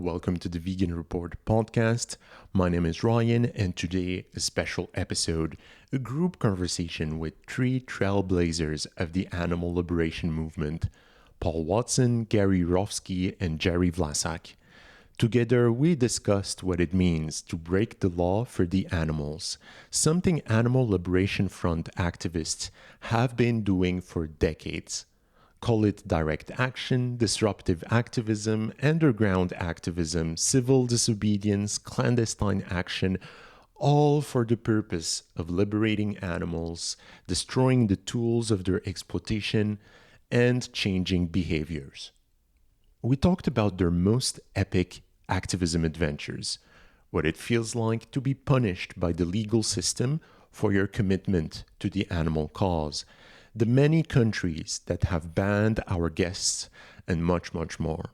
Welcome to the Vegan Report podcast. My name is Ryan, and today a special episode, a group conversation with three trailblazers of the animal liberation movement: Paul Watson, Gary Yourofsky, and Jerry Vlasak. Together, we discussed what it means to break the law for the animals, something Animal Liberation Front activists have been doing for decades. Call it direct action, disruptive activism, underground activism, civil disobedience, clandestine action, all for the purpose of liberating animals, destroying the tools of their exploitation, and changing behaviors. We talked about their most epic activism adventures, what it feels like to be punished by the legal system for your commitment to the animal cause, the many countries that have banned our guests, and much, much more.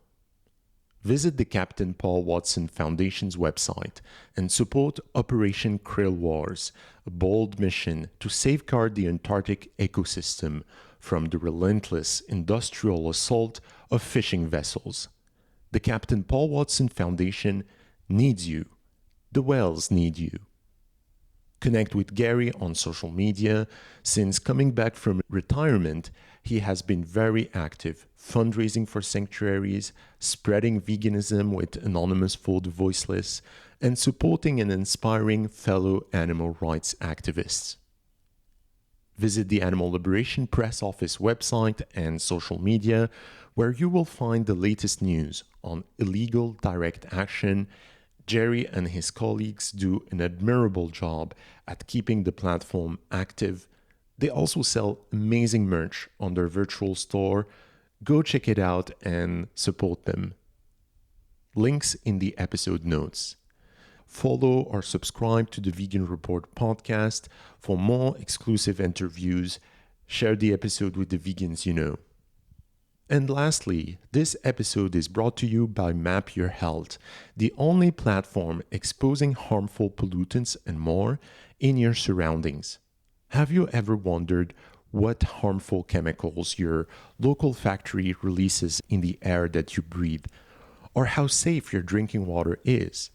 Visit the Captain Paul Watson Foundation's website and support Operation Krill Wars, a bold mission to safeguard the Antarctic ecosystem from the relentless industrial assault of fishing vessels. The Captain Paul Watson Foundation needs you. The whales need you. Connect with Gary on social media. Since coming back from retirement, he has been very active, fundraising for sanctuaries, spreading veganism with Anonymous for the Voiceless, and supporting and inspiring fellow animal rights activists. Visit the Animal Liberation Press Office website and social media, where you will find the latest news on illegal direct action. Jerry and his colleagues do an admirable job at keeping the platform active. They also sell amazing merch on their virtual store. Go check it out and support them. Links in the episode notes. Follow or subscribe to the Vegan Report podcast for more exclusive interviews. Share the episode with the vegans you know. And lastly, this episode is brought to you by Map Your Health, the only platform exposing harmful pollutants and more in your surroundings. Have you ever wondered what harmful chemicals your local factory releases in the air that you breathe, or how safe your drinking water is?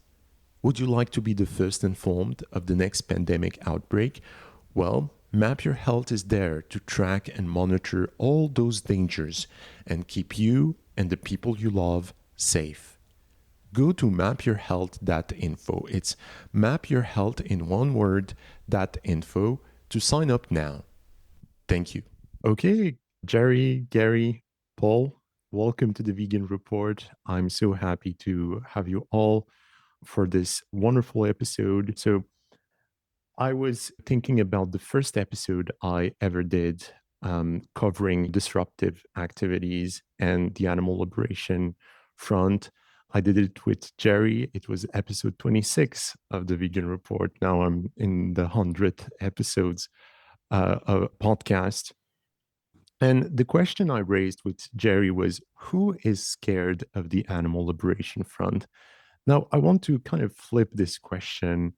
Would you like to be the first informed of the next pandemic outbreak? Well, Map Your Health is there to track and monitor all those dangers and keep you and the people you love safe. Go to mapyourhealth.info. It's mapyourhealth in one word, .info to sign up now. Thank you. Okay, Jerry, Gary, Paul, welcome to the Vegan Report. I'm so happy to have you all for this wonderful episode. So, I was thinking about the first episode I ever did covering disruptive activities and the animal liberation front. I did it with Jerry. It was episode 26 of the Vegan Report. Now I'm in the 100th episodes podcast. And the question I raised with Jerry was, who is scared of the animal liberation front? Now, I want to kind of flip this question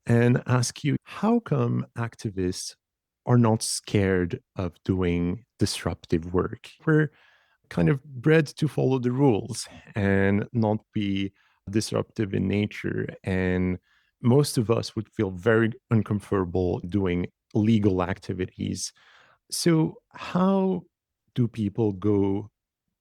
and ask you, how come activists are not scared of doing disruptive work? We're kind of bred to follow the rules and not be disruptive in nature. And most of us would feel very uncomfortable doing legal activities. So, how do people go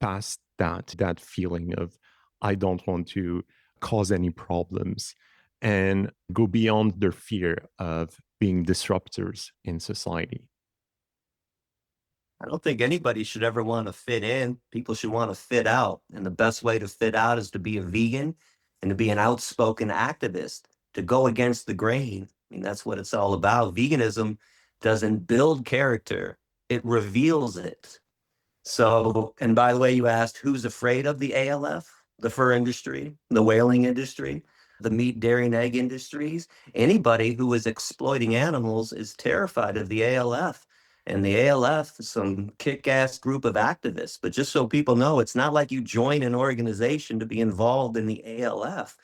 past that feeling of, I don't want to cause any problems, and go beyond their fear of being disruptors in society? I don't think anybody should ever want to fit in. People should want to fit out. And the best way to fit out is to be a vegan and to be an outspoken activist, to go against the grain. I mean, that's what it's all about. Veganism doesn't build character, it reveals it. So, and by the way, you asked who's afraid of the ALF, the fur industry, the whaling industry, the meat, dairy, and egg industries. Anybody who is exploiting animals is terrified of the ALF. And the ALF is some kick ass group of activists. But just so people know, it's not like you join an organization to be involved in the ALF.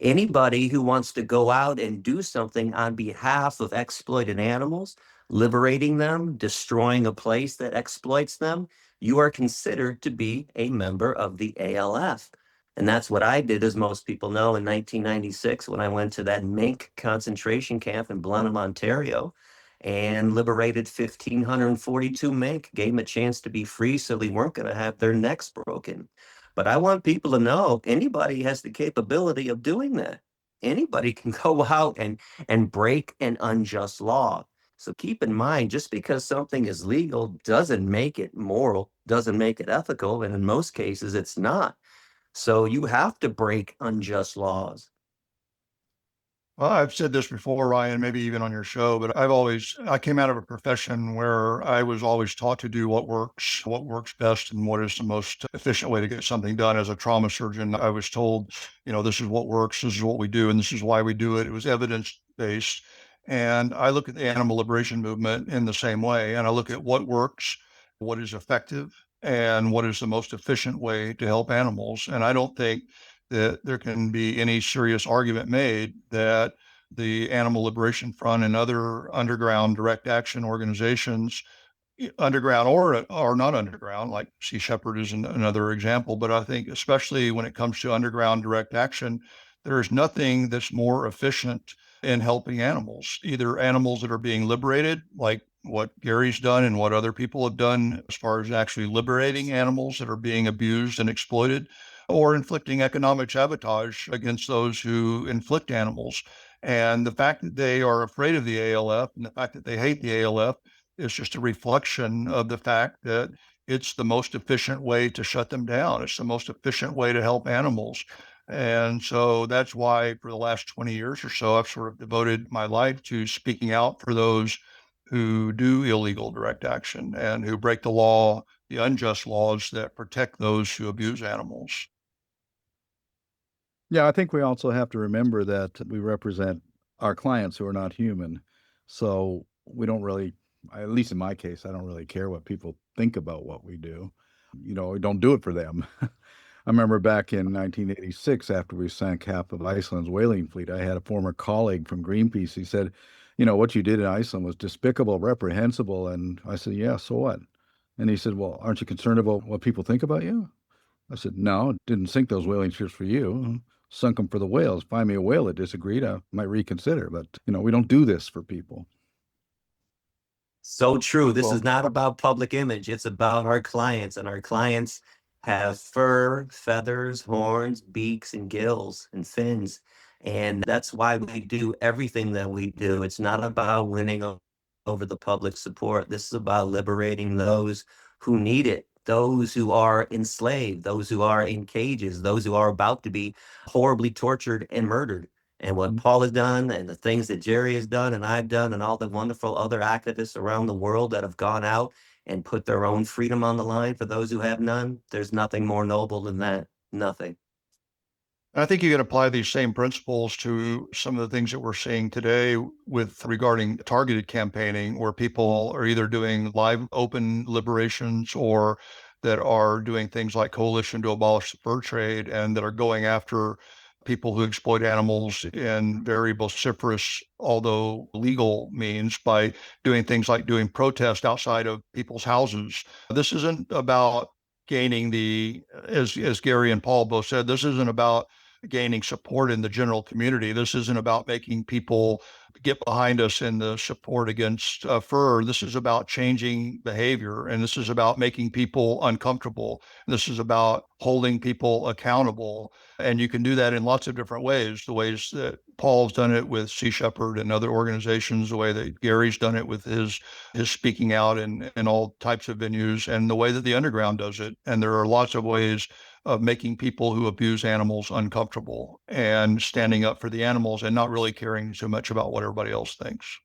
Anybody who wants to go out and do something on behalf of exploited animals, liberating them, destroying a place that exploits them, you are considered to be a member of the ALF. And that's what I did, as most people know, in 1996 when I went to that mink concentration camp in Blenheim, Ontario, and liberated 1,542 mink, gave them a chance to be free so they weren't going to have their necks broken. But I want people to know anybody has the capability of doing that. Anybody can go out and break an unjust law. So keep in mind, just because something is legal doesn't make it moral, doesn't make it ethical, and in most cases, it's not. So you have to break unjust laws. Well, I've said this before, Ryan, maybe even on your show, but I came out of a profession where I was always taught to do what works best, and what is the most efficient way to get something done. As a trauma surgeon, I was told, this is what works, this is what we do, and this is why we do it. It was evidence-based. And I look at the animal liberation movement in the same way, and I look at what works, what is effective, and what is the most efficient way to help animals. And I don't think that there can be any serious argument made that the Animal Liberation Front and other underground direct action organizations, underground or not underground, like Sea Shepherd is another example, but I think especially when it comes to underground direct action, there is nothing that's more efficient in helping animals, either animals that are being liberated, like what Gary's done and what other people have done as far as actually liberating animals that are being abused and exploited, or inflicting economic sabotage against those who inflict animals. And the fact that they are afraid of the ALF and the fact that they hate the ALF is just a reflection of the fact that it's the most efficient way to shut them down. It's the most efficient way to help animals. And so that's why for the last 20 years or so, I've sort of devoted my life to speaking out for those who do illegal direct action and who break the law, the unjust laws that protect those who abuse animals. Yeah, I think we also have to remember that we represent our clients who are not human. So we don't really, at least in my case, I don't really care what people think about what we do. We don't do it for them. I remember back in 1986, after we sank half of Iceland's whaling fleet, I had a former colleague from Greenpeace. He said, what you did in Iceland was despicable, reprehensible. And I said, yeah, so what? And he said, well, aren't you concerned about what people think about you? I said, no, didn't sink those whaling ships for you. Sunk them for the whales. Find me a whale that disagreed, I might reconsider. But, we don't do this for people. So true. This Well, is not about public image. It's about our clients, and our clients have fur, feathers, horns, beaks, and gills and fins. And that's why we do everything that we do. It's not about winning over the public support. This is about liberating those who need it, those who are enslaved, those who are in cages, those who are about to be horribly tortured and murdered. And what Paul has done, and the things that Jerry has done, and I've done, and all the wonderful other activists around the world that have gone out and put their own freedom on the line for those who have none, there's nothing more noble than that. Nothing. I think you can apply these same principles to some of the things that we're seeing today with regarding targeted campaigning, where people are either doing live open liberations or that are doing things like Coalition to Abolish the Fur Trade, and that are going after people who exploit animals in very vociferous, although legal means, by doing things like doing protests outside of people's houses. This isn't about gaining as Gary and Paul both said, this isn't about gaining support in the general community. This isn't about making people get behind us in the support against fur. This is about changing behavior, and this is about making people uncomfortable. This is about holding people accountable. And you can do that in lots of different ways. The ways that Paul's done it with Sea Shepherd and other organizations, the way that Gary's done it with his speaking out in all types of venues, and the way that the underground does it. And there are lots of ways of making people who abuse animals uncomfortable and standing up for the animals and not really caring so much about what everybody else thinks.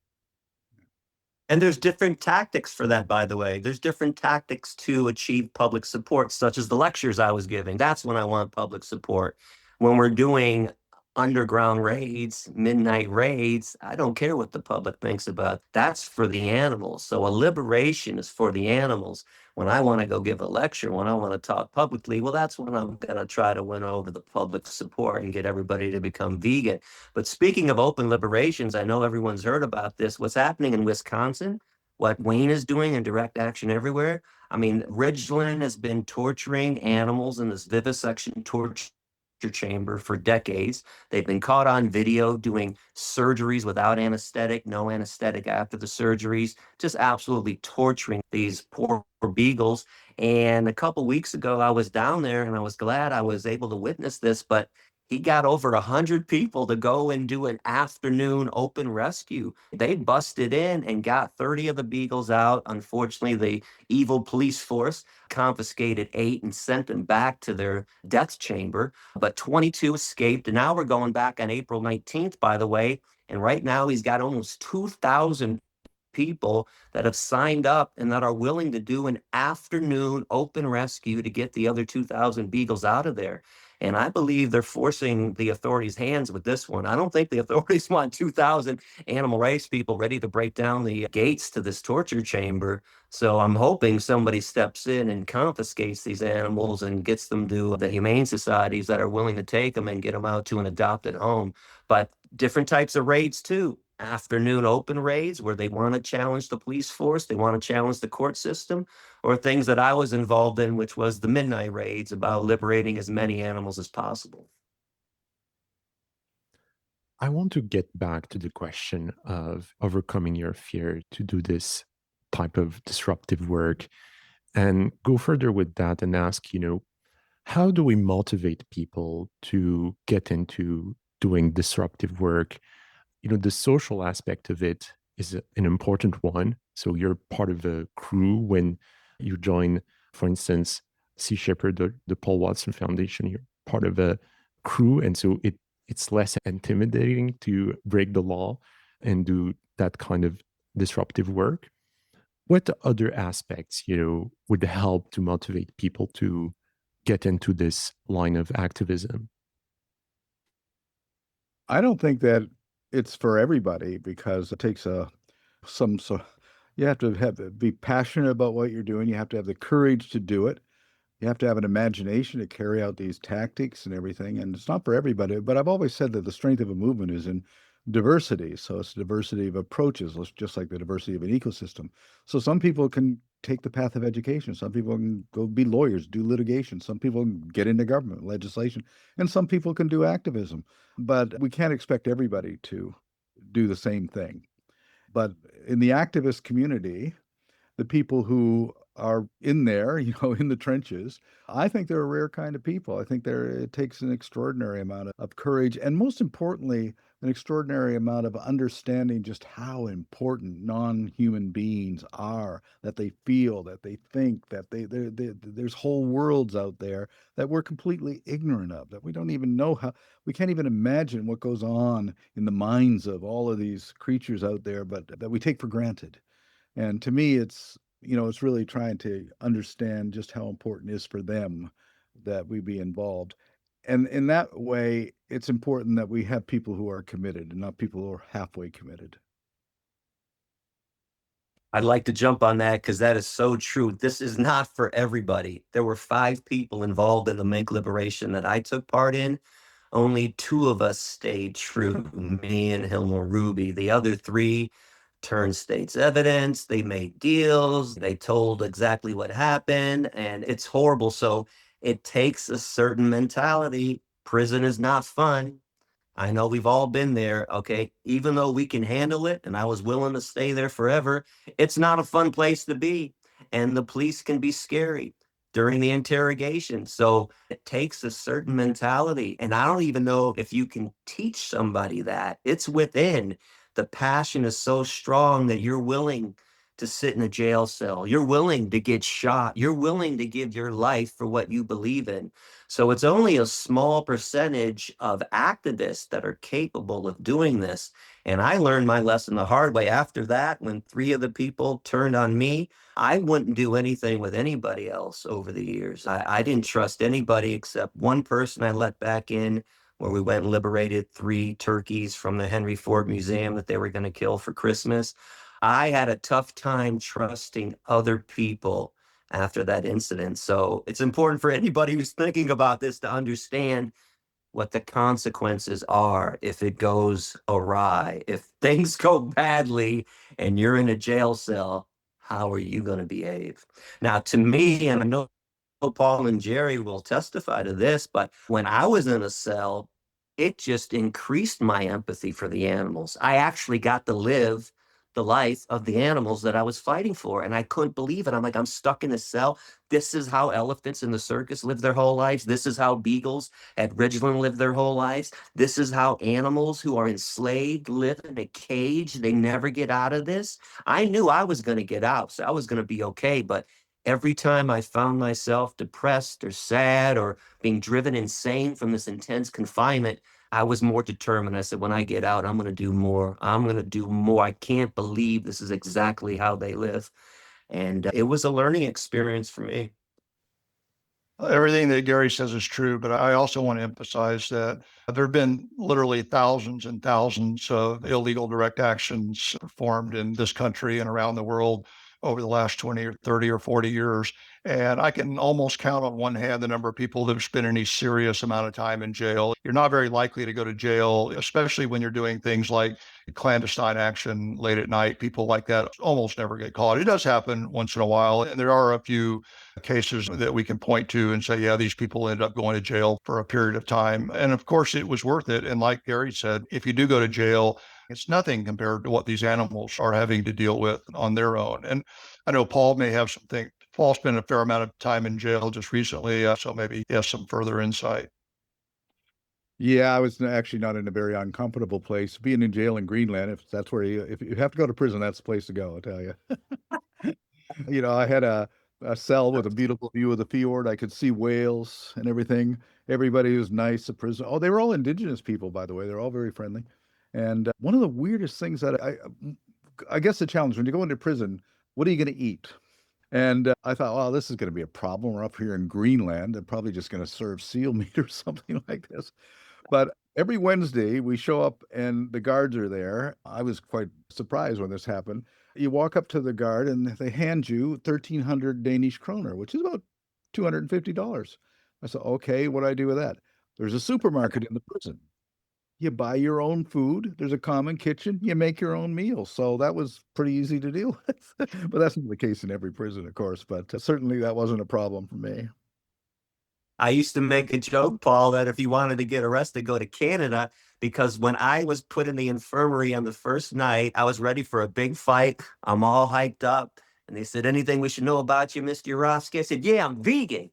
And there's different tactics for that, by the way. There's different tactics to achieve public support, such as the lectures I was giving. That's when I want public support. When we're doing underground raids, midnight raids, I don't care what the public thinks about it. That's for the animals. So a liberation is for the animals. When I want to go give a lecture, when I want to talk publicly, well, that's when I'm going to try to win over the public support and get everybody to become vegan. But speaking of open liberations, I know everyone's heard about this. What's happening in Wisconsin, what Wayne is doing in direct action everywhere. I mean, Ridgeland has been torturing animals in this vivisection torture chamber for decades. They've been caught on video doing surgeries without anesthetic, no anesthetic after the surgeries, just absolutely torturing these poor beagles. And a couple weeks ago, I was down there and I was glad I was able to witness this, but he got over 100 people to go and do an afternoon open rescue. They busted in and got 30 of the beagles out. Unfortunately, the evil police force confiscated 8 and sent them back to their death chamber, but 22 escaped. And now we're going back on April 19th, by the way. And right now he's got almost 2,000 people that have signed up and that are willing to do an afternoon open rescue to get the other 2,000 beagles out of there. And I believe they're forcing the authorities' hands with this one. I don't think the authorities want 2,000 animal rights people ready to break down the gates to this torture chamber. So I'm hoping somebody steps in and confiscates these animals and gets them to the humane societies that are willing to take them and get them out to an adopted home. But different types of raids too. Afternoon open raids where they want to challenge the police force, they want to challenge the court system, or things that I was involved in, which was the midnight raids about liberating as many animals as possible. I want to get back to the question of overcoming your fear to do this type of disruptive work and go further with that and ask, how do we motivate people to get into doing disruptive work? The social aspect of it is an important one. So you're part of a crew when you join, for instance, Sea Shepherd, the Paul Watson Foundation, you're part of a crew. And so it's less intimidating to break the law and do that kind of disruptive work. What other aspects, would help to motivate people to get into this line of activism? I don't think that it's for everybody because it takes some so you have to be passionate about what you're doing. You have to have the courage to do it. You have to have an imagination to carry out these tactics and everything. And it's not for everybody. But I've always said that the strength of a movement is in diversity. So it's diversity of approaches, just like the diversity of an ecosystem. So some people can take the path of education. Some people can go be lawyers, do litigation. Some people can get into government, legislation, and some people can do activism. But we can't expect everybody to do the same thing. But in the activist community, the people who are in there, in the trenches, I think they're a rare kind of people. I think it takes an extraordinary amount of courage and, most importantly, an extraordinary amount of understanding just how important non-human beings are, that they feel, that they think, that there's whole worlds out there that we're completely ignorant of, that we don't even know we can't even imagine what goes on in the minds of all of these creatures out there, but that we take for granted. And to me, it's really trying to understand just how important it is for them that we be involved. And in that way, it's important that we have people who are committed and not people who are halfway committed. I'd like to jump on that because that is so true. This is not for everybody. There were 5 people involved in the mink liberation that I took part in. Only 2 of us stayed true, me and Hilma Ruby. The other 3 turned state's evidence. They made deals. They told exactly what happened, and it's horrible. So it takes a certain mentality. Prison is not fun. I know we've all been there, okay? Even though we can handle it, and I was willing to stay there forever, it's not a fun place to be. And the police can be scary during the interrogation. So it takes a certain mentality. And I don't even know if you can teach somebody that. It's within. The passion is so strong that you're willing to sit in a jail cell. You're willing to get shot. You're willing to give your life for what you believe in. So it's only a small percentage of activists that are capable of doing this. And I learned my lesson the hard way. After that, when 3 of the people turned on me, I wouldn't do anything with anybody else over the years. I didn't trust anybody except one person I let back in, where we went and liberated 3 turkeys from the Henry Ford Museum that they were going to kill for Christmas. I had a tough time trusting other people after that incident. So it's important for anybody who's thinking about this to understand what the consequences are if it goes awry. If things go badly and you're in a jail cell, how are you going to behave? Now, to me, and I know Paul and Jerry will testify to this, but when I was in a cell, it just increased my empathy for the animals. I actually got to live the life of the animals that I was fighting for, and I couldn't believe it. I'm like, I'm stuck in a cell. This is how elephants in the circus live their whole lives. This is how beagles at Ridgeland live their whole lives. This is how animals who are enslaved live in a cage. They never get out of this. I knew I was going to get out, so I was going to be okay, but every time I found myself depressed or sad or being driven insane from this intense confinement, I was more determined. I said, when I get out, I'm going to do more. I'm going to do more. I can't believe this is exactly how they live. And it was a learning experience for me. Everything that Gary says is true, but I also want to emphasize that there have been literally thousands and thousands of illegal direct actions performed in this country and around the world over the last 20 or 30 or 40 years. And I can almost count on one hand the number of people that have spent any serious amount of time in jail. You're not very likely to go to jail, especially when you're doing things like clandestine action late at night. People like that almost never get caught. It does happen once in a while, and there are a few cases that we can point to and say, yeah, these people ended up going to jail for a period of time. And of course, it was worth it. And like Gary said, if you do go to jail, it's nothing compared to what these animals are having to deal with on their own. And I know Paul may have something. Paul spent a fair amount of time in jail just recently, so maybe he has some further insight. Yeah, I was actually not in a very uncomfortable place. Being in jail in Greenland, if that's where if you have to go to prison, that's the place to go, I tell you. I had a cell with a beautiful view of the fjord. I could see whales and everything. Everybody was nice. The prison. Oh, they were all indigenous people, by the way. They're all very friendly. And one of the weirdest things that I guess the challenge when you go into prison, what are you going to eat? And I thought, well, this is going to be a problem. We're up here in Greenland. They're probably just going to serve seal meat or something like this. But every Wednesday we show up and the guards are there. I was quite surprised when this happened. You walk up to the guard and they hand you 1,300 Danish kroner, which is about $250. I said, okay, what do I do with that? There's a supermarket in the prison. You buy your own food. There's a common kitchen. You make your own meals. So that was pretty easy to deal with. But that's not the case in every prison, of course. But certainly that wasn't a problem for me. I used to make a joke, Paul, that if you wanted to get arrested, go to Canada, because when I was put in the infirmary on the first night, I was ready for a big fight. I'm all hyped up. And they said, anything we should know about you, Mr. Yourofsky? I said, yeah, I'm vegan.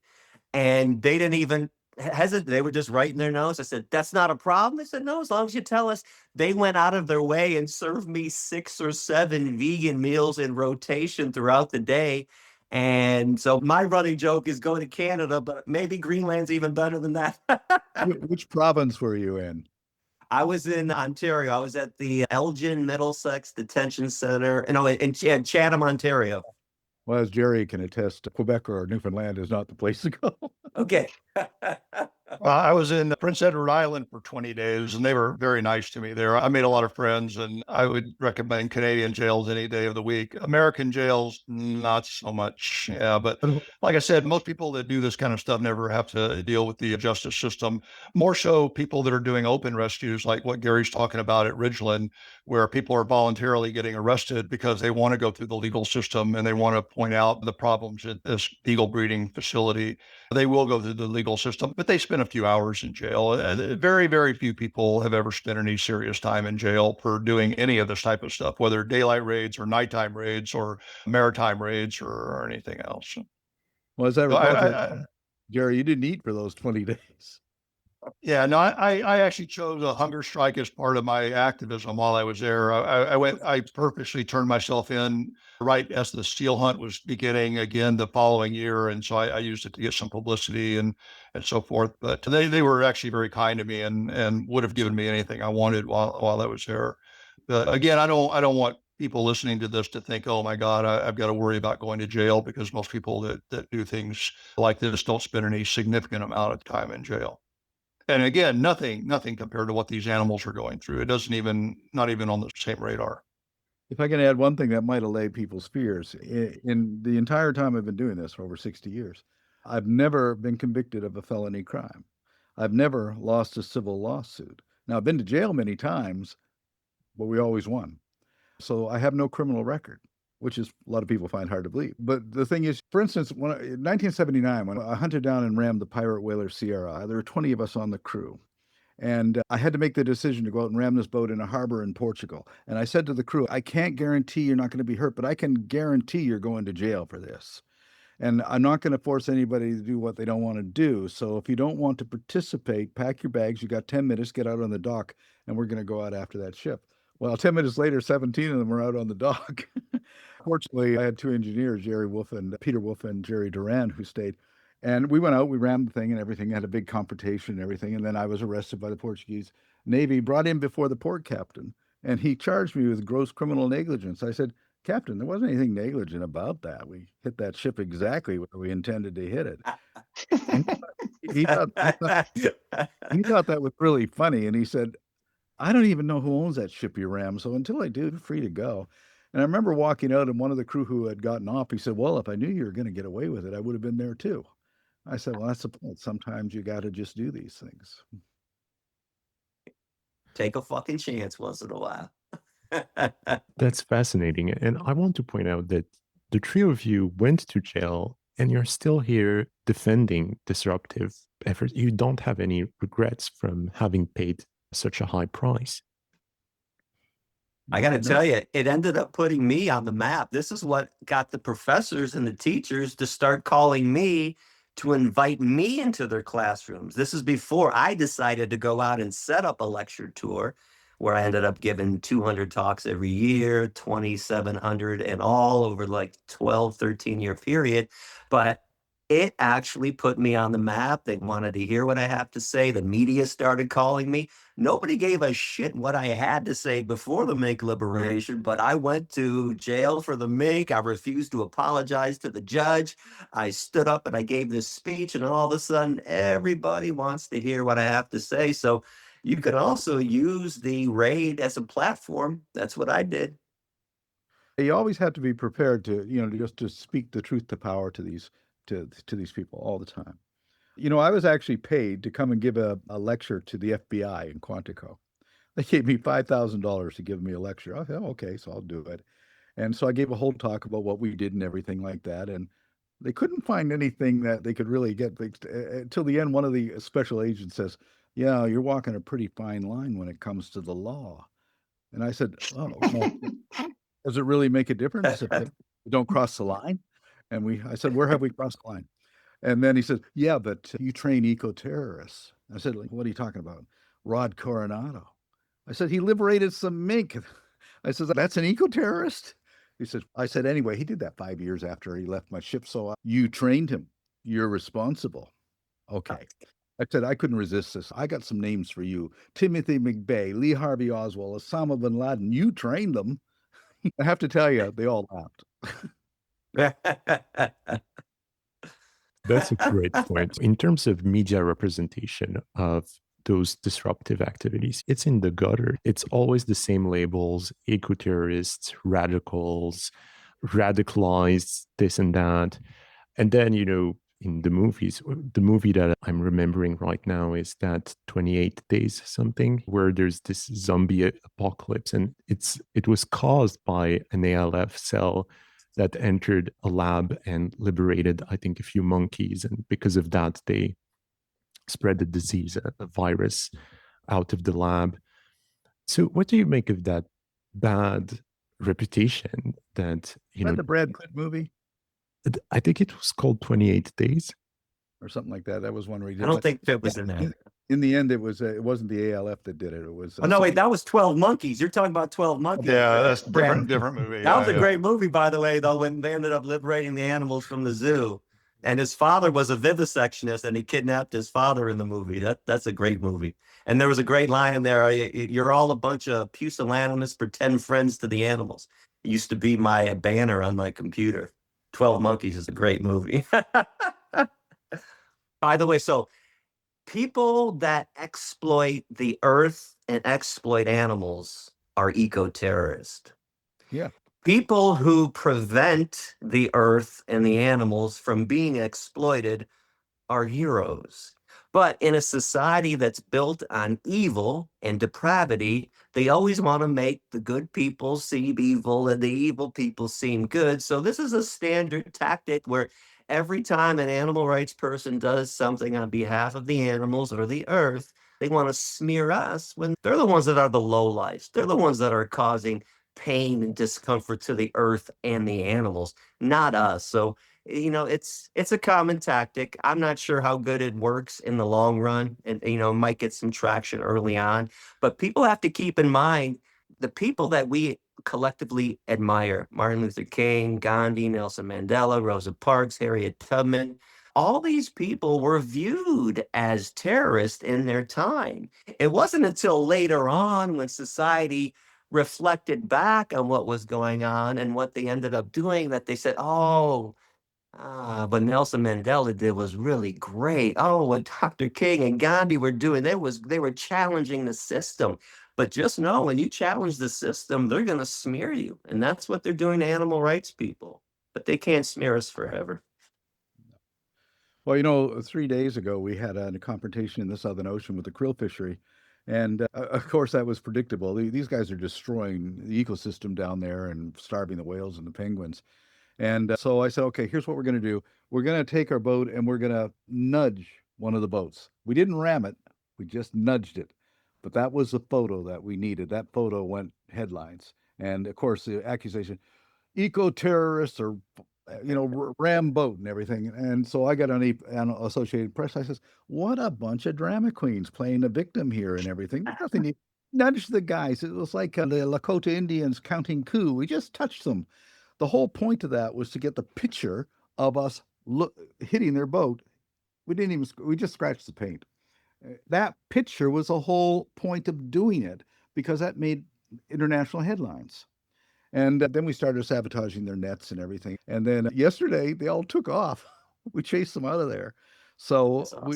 And they didn't even hesitate. They were just writing their nose. I said, that's not a problem. They said, no, as long as you tell us. They went out of their way and served me 6 or 7 vegan meals in rotation throughout the day. And so my running joke is go to Canada, but maybe Greenland's even better than that. Which province were you in? I was in Ontario. I was at the Elgin Middlesex Detention Center, in Chatham, Ontario. Well, as Jerry can attest, Quebec or Newfoundland is not the place to go. Okay. I was in Prince Edward Island for 20 days, and they were very nice to me there. I made a lot of friends, and I would recommend Canadian jails any day of the week. American jails, not so much. Yeah, but like I said, most people that do this kind of stuff never have to deal with the justice system. More so people that are doing open rescues, like what Gary's talking about at Ridgeland, where people are voluntarily getting arrested because they want to go through the legal system and they want to point out the problems at this eagle breeding facility. They will go through the legal system, but they spend a few hours in jail. Very, very few people have ever spent any serious time in jail for doing any of this type of stuff, whether daylight raids or nighttime raids or maritime raids or anything else. Well, as I recall, Jerry, you didn't eat for those 20 days. Yeah, no, I actually chose a hunger strike as part of my activism while I was there. I purposely turned myself in right as the seal hunt was beginning again the following year. And so I used it to get some publicity and so forth. But they were actually very kind to me and would have given me anything I wanted while I was there. But again, I don't want people listening to this to think, oh my God, I've got to worry about going to jail, because most people that do things like this don't spend any significant amount of time in jail. And again, nothing compared to what these animals are going through. It doesn't even, not even on the same radar. If I can add one thing that might allay people's fears, in the entire time I've been doing this for over 60 years, I've never been convicted of a felony crime. I've never lost a civil lawsuit. Now, I've been to jail many times, but we always won. So I have no criminal record, which is a lot of people find hard to believe. But the thing is, for instance, in 1979, when I hunted down and rammed the pirate whaler Sierra, there were 20 of us on the crew. And I had to make the decision to go out and ram this boat in a harbor in Portugal. And I said to the crew, I can't guarantee you're not going to be hurt, but I can guarantee you're going to jail for this. And I'm not going to force anybody to do what they don't want to do. So if you don't want to participate, pack your bags. You got 10 minutes, get out on the dock, and we're going to go out after that ship. Well, 10 minutes later, 17 of them were out on the dock. Fortunately, I had two engineers, Peter Wolf and Jerry Duran, who stayed. And we went out, we rammed the thing and everything, had a big confrontation and everything. And then I was arrested by the Portuguese Navy, brought in before the port captain, and he charged me with gross criminal negligence. I said, Captain, there wasn't anything negligent about that. We hit that ship exactly where we intended to hit it. And he thought that was really funny. And he said, I don't even know who owns that ship you rammed, so until I do, you're free to go. And I remember walking out, and one of the crew who had gotten off, he said, well, if I knew you were going to get away with it, I would have been there too. I said, well, that's the point. Sometimes you got to just do these things. Take a fucking chance once in a while. That's fascinating. And I want to point out that the three of you went to jail and you're still here defending disruptive efforts. You don't have any regrets from having paid such a high price. I got to tell you, it ended up putting me on the map. This is what got the professors and the teachers to start calling me to invite me into their classrooms. This is before I decided to go out and set up a lecture tour where I ended up giving 200 talks every year, 2,700 and all over like 12, 13-year period. But it actually put me on the map. They wanted to hear what I have to say. The media started calling me. Nobody gave a shit what I had to say before the mink liberation, but I went to jail for the mink. I refused to apologize to the judge. I stood up and I gave this speech, and all of a sudden, everybody wants to hear what I have to say. So you can also use the raid as a platform. That's what I did. You always have to be prepared to, just to speak the truth to power to these people all the time. I was actually paid to come and give a lecture to the FBI in Quantico. They gave me $5,000 to give me a lecture. I said, oh, okay, so I'll do it. And so I gave a whole talk about what we did and everything like that. And they couldn't find anything that they could really get until the end. One of the special agents says, yeah, you're walking a pretty fine line when it comes to the law. And I said, oh, well, does it really make a difference if they don't cross the line? And I said, where have we crossed the line? And then he said, yeah, but you train eco-terrorists. I said, like, what are you talking about? Rod Coronado. I said, he liberated some mink. I said, that's an eco-terrorist? I said, anyway, he did that 5 years after he left my ship. So you trained him. You're responsible. Okay. I said, I couldn't resist this. I got some names for you. Timothy McVeigh, Lee Harvey Oswald, Osama bin Laden. You trained them. I have to tell you, they all laughed. That's a great point. In terms of media representation of those disruptive activities, it's in the gutter. It's always the same labels: eco-terrorists, radicals, radicalized, this and that. And then, in the movies, the movie that I'm remembering right now is that 28 Days something, where there's this zombie apocalypse, and it was caused by an ALF cell that entered a lab and liberated, I think, a few monkeys. And because of that, they spread the disease, a virus, out of the lab. So what do you make of that bad reputation that, the Brad Pitt movie? I think it was called 28 Days. Or something like that. That was one where he did. I don't think Pitt was in that. In the end, it wasn't the ALF that did it. It was. Oh, no, wait, that was 12 Monkeys. You're talking about 12 Monkeys. Yeah, that's different movie. That was a great movie, by the way, though, when they ended up liberating the animals from the zoo. And his father was a vivisectionist, and he kidnapped his father in the movie. That's a great movie. And there was a great line in there: "You're all a bunch of pusillanimous pretend friends to the animals." It used to be my banner on my computer. 12 Monkeys is a great movie. By the way, so people that exploit the earth and exploit animals are eco-terrorists. Yeah. People who prevent the earth and the animals from being exploited are heroes. But in a society that's built on evil and depravity, they always want to make the good people seem evil and the evil people seem good. So this is a standard tactic where every time an animal rights person does something on behalf of the animals or the earth, they want to smear us when they're the ones that are the lowlifes. They're the ones that are causing pain and discomfort to the earth and the animals, not us. So it's a common tactic. I'm not sure how good it works in the long run, and might get some traction early on. But people have to keep in mind the people that we collectively admire: Martin Luther King, Gandhi, Nelson Mandela, Rosa Parks, Harriet Tubman. All these people were viewed as terrorists in their time. It wasn't until later on, when society reflected back on what was going on and what they ended up doing, that they said, oh, but Nelson Mandela did was really great. Oh, what Dr. King and Gandhi were doing, they were challenging the system. But just know, when you challenge the system, they're going to smear you. And that's what they're doing to animal rights people. But they can't smear us forever. Well, 3 days ago, we had a confrontation in the Southern Ocean with the krill fishery. And of course, that was predictable. These guys are destroying the ecosystem down there and starving the whales and the penguins. And so I said, okay, here's what we're going to do. We're going to take our boat and we're going to nudge one of the boats. We didn't ram it, we just nudged it. But that was the photo that we needed. That photo went headlines. And of course, the accusation, eco-terrorists or ram boat and everything. And so I got on Associated Press. I says, what a bunch of drama queens playing a victim here and everything. There's nothing. You nudge the guys. It was like the Lakota Indians counting coup. We just touched them. The whole point of that was to get the picture of us hitting their boat. We just scratched the paint. That picture was the whole point of doing it, because that made international headlines. And then we started sabotaging their nets and everything. And then yesterday, they all took off. We chased them out of there. So Awesome.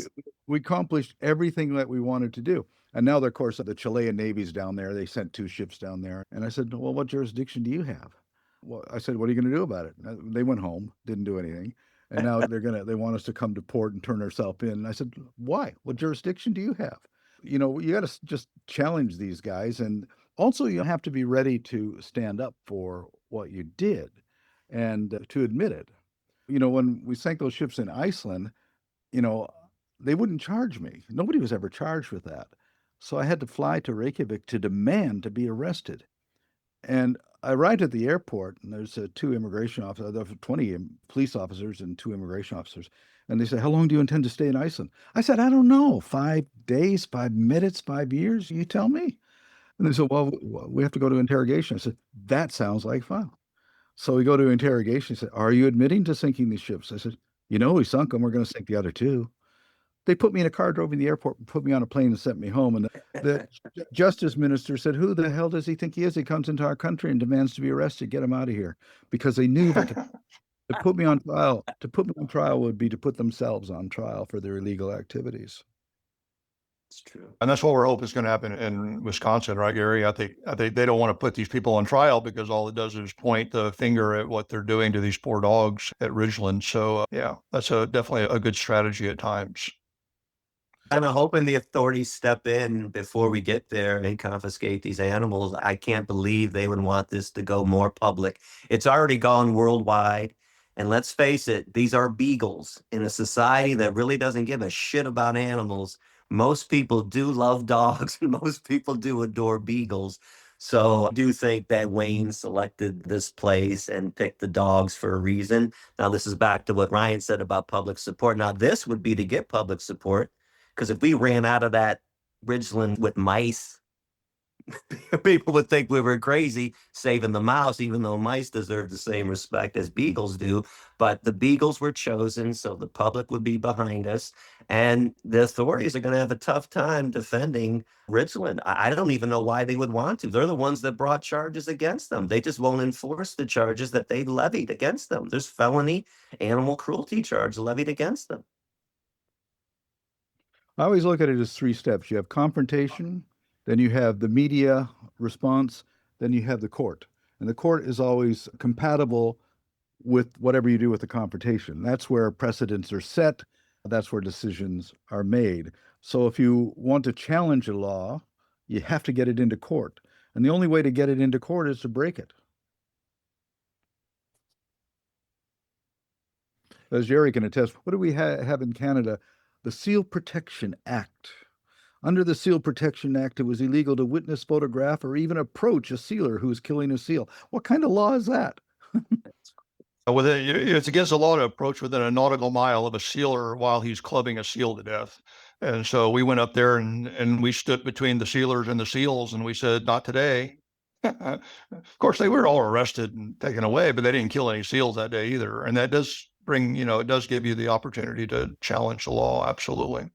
we accomplished everything that we wanted to do. And now, of course, the Chilean Navy's down there. They sent 2 ships down there. And I said, well, what jurisdiction do you have? Well, I said, what are you going to do about it? They went home, didn't do anything. And now they want us to come to port and turn ourselves in. And I said, why? What jurisdiction do you have? You got to just challenge these guys. And also, you have to be ready to stand up for what you did and to admit it. When we sank those ships in Iceland, they wouldn't charge me. Nobody was ever charged with that. So I had to fly to Reykjavik to demand to be arrested. And I arrived at the airport, and there's 2 immigration officers, there were 20 police officers and 2 immigration officers. And they said, how long do you intend to stay in Iceland? I said, I don't know, 5 days, 5 minutes, 5 years, you tell me. And they said, well, we have to go to interrogation. I said, that sounds like fun. So we go to interrogation. He said, are you admitting to sinking these ships? I said, we sunk them. We're going to sink the other 2. They put me in a car, drove me to the airport, put me on a plane and sent me home. And the justice minister said, who the hell does he think he is? He comes into our country and demands to be arrested. Get him out of here. Because they knew that to put me on trial would be to put themselves on trial for their illegal activities. It's true. And that's what we're hoping is going to happen in Wisconsin, right, Gary? I think they don't want to put these people on trial, because all it does is point the finger at what they're doing to these poor dogs at Ridgeland. So yeah, that's definitely a good strategy at times. I'm hoping the authorities step in before we get there and confiscate these animals. I can't believe they would want this to go more public. It's already gone worldwide. And let's face it, these are beagles in a society that really doesn't give a shit about animals. Most people do love dogs, and most people do adore beagles. So I do think that Wayne selected this place and picked the dogs for a reason. Now, this is back to what Ryan said about public support. Now, this would be to get public support. Because if we ran out of that Ridgeland with mice, people would think we were crazy saving the mouse, even though mice deserve the same respect as beagles do. But the beagles were chosen, so the public would be behind us. And the authorities are going to have a tough time defending Ridgeland. I don't even know why they would want to. They're the ones that brought charges against them. They just won't enforce the charges that they've levied against them. There's felony animal cruelty charge levied against them. I always look at it as 3 steps. You have confrontation, then you have the media response, then you have the court. And the court is always compatible with whatever you do with the confrontation. That's where precedents are set. That's where decisions are made. So if you want to challenge a law, you have to get it into court. And the only way to get it into court is to break it. As Jerry can attest, what do we have in Canada? The Seal Protection Act. Under the Seal Protection Act, it was illegal to witness, photograph, or even approach a sealer who was killing a seal. What kind of law is that? It's against the law to approach within a nautical mile of a sealer while he's clubbing a seal to death. And so we went up there and we stood between the sealers and the seals and we said, not today. Of course, they were all arrested and taken away, but they didn't kill any seals that day either. And that does bring, it does give you the opportunity to challenge the law. Absolutely.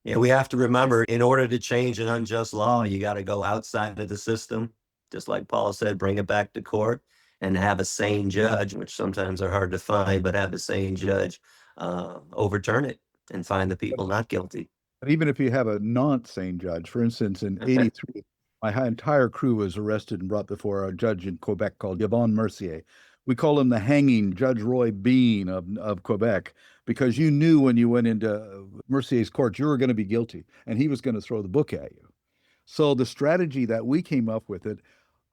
Yeah, we have to remember, in order to change an unjust law, you got to go outside of the system. Just like Paul said, bring it back to court and have a sane judge, which sometimes are hard to find, but have a sane judge overturn it and find the people not guilty. But even if you have a non-sane judge, for instance, in 83, my entire crew was arrested and brought before a judge in Quebec called Yvon Mercier. We call him the hanging Judge Roy Bean of Quebec, because you knew when you went into Mercier's court, you were going to be guilty, and he was going to throw the book at you. So the strategy that we came up with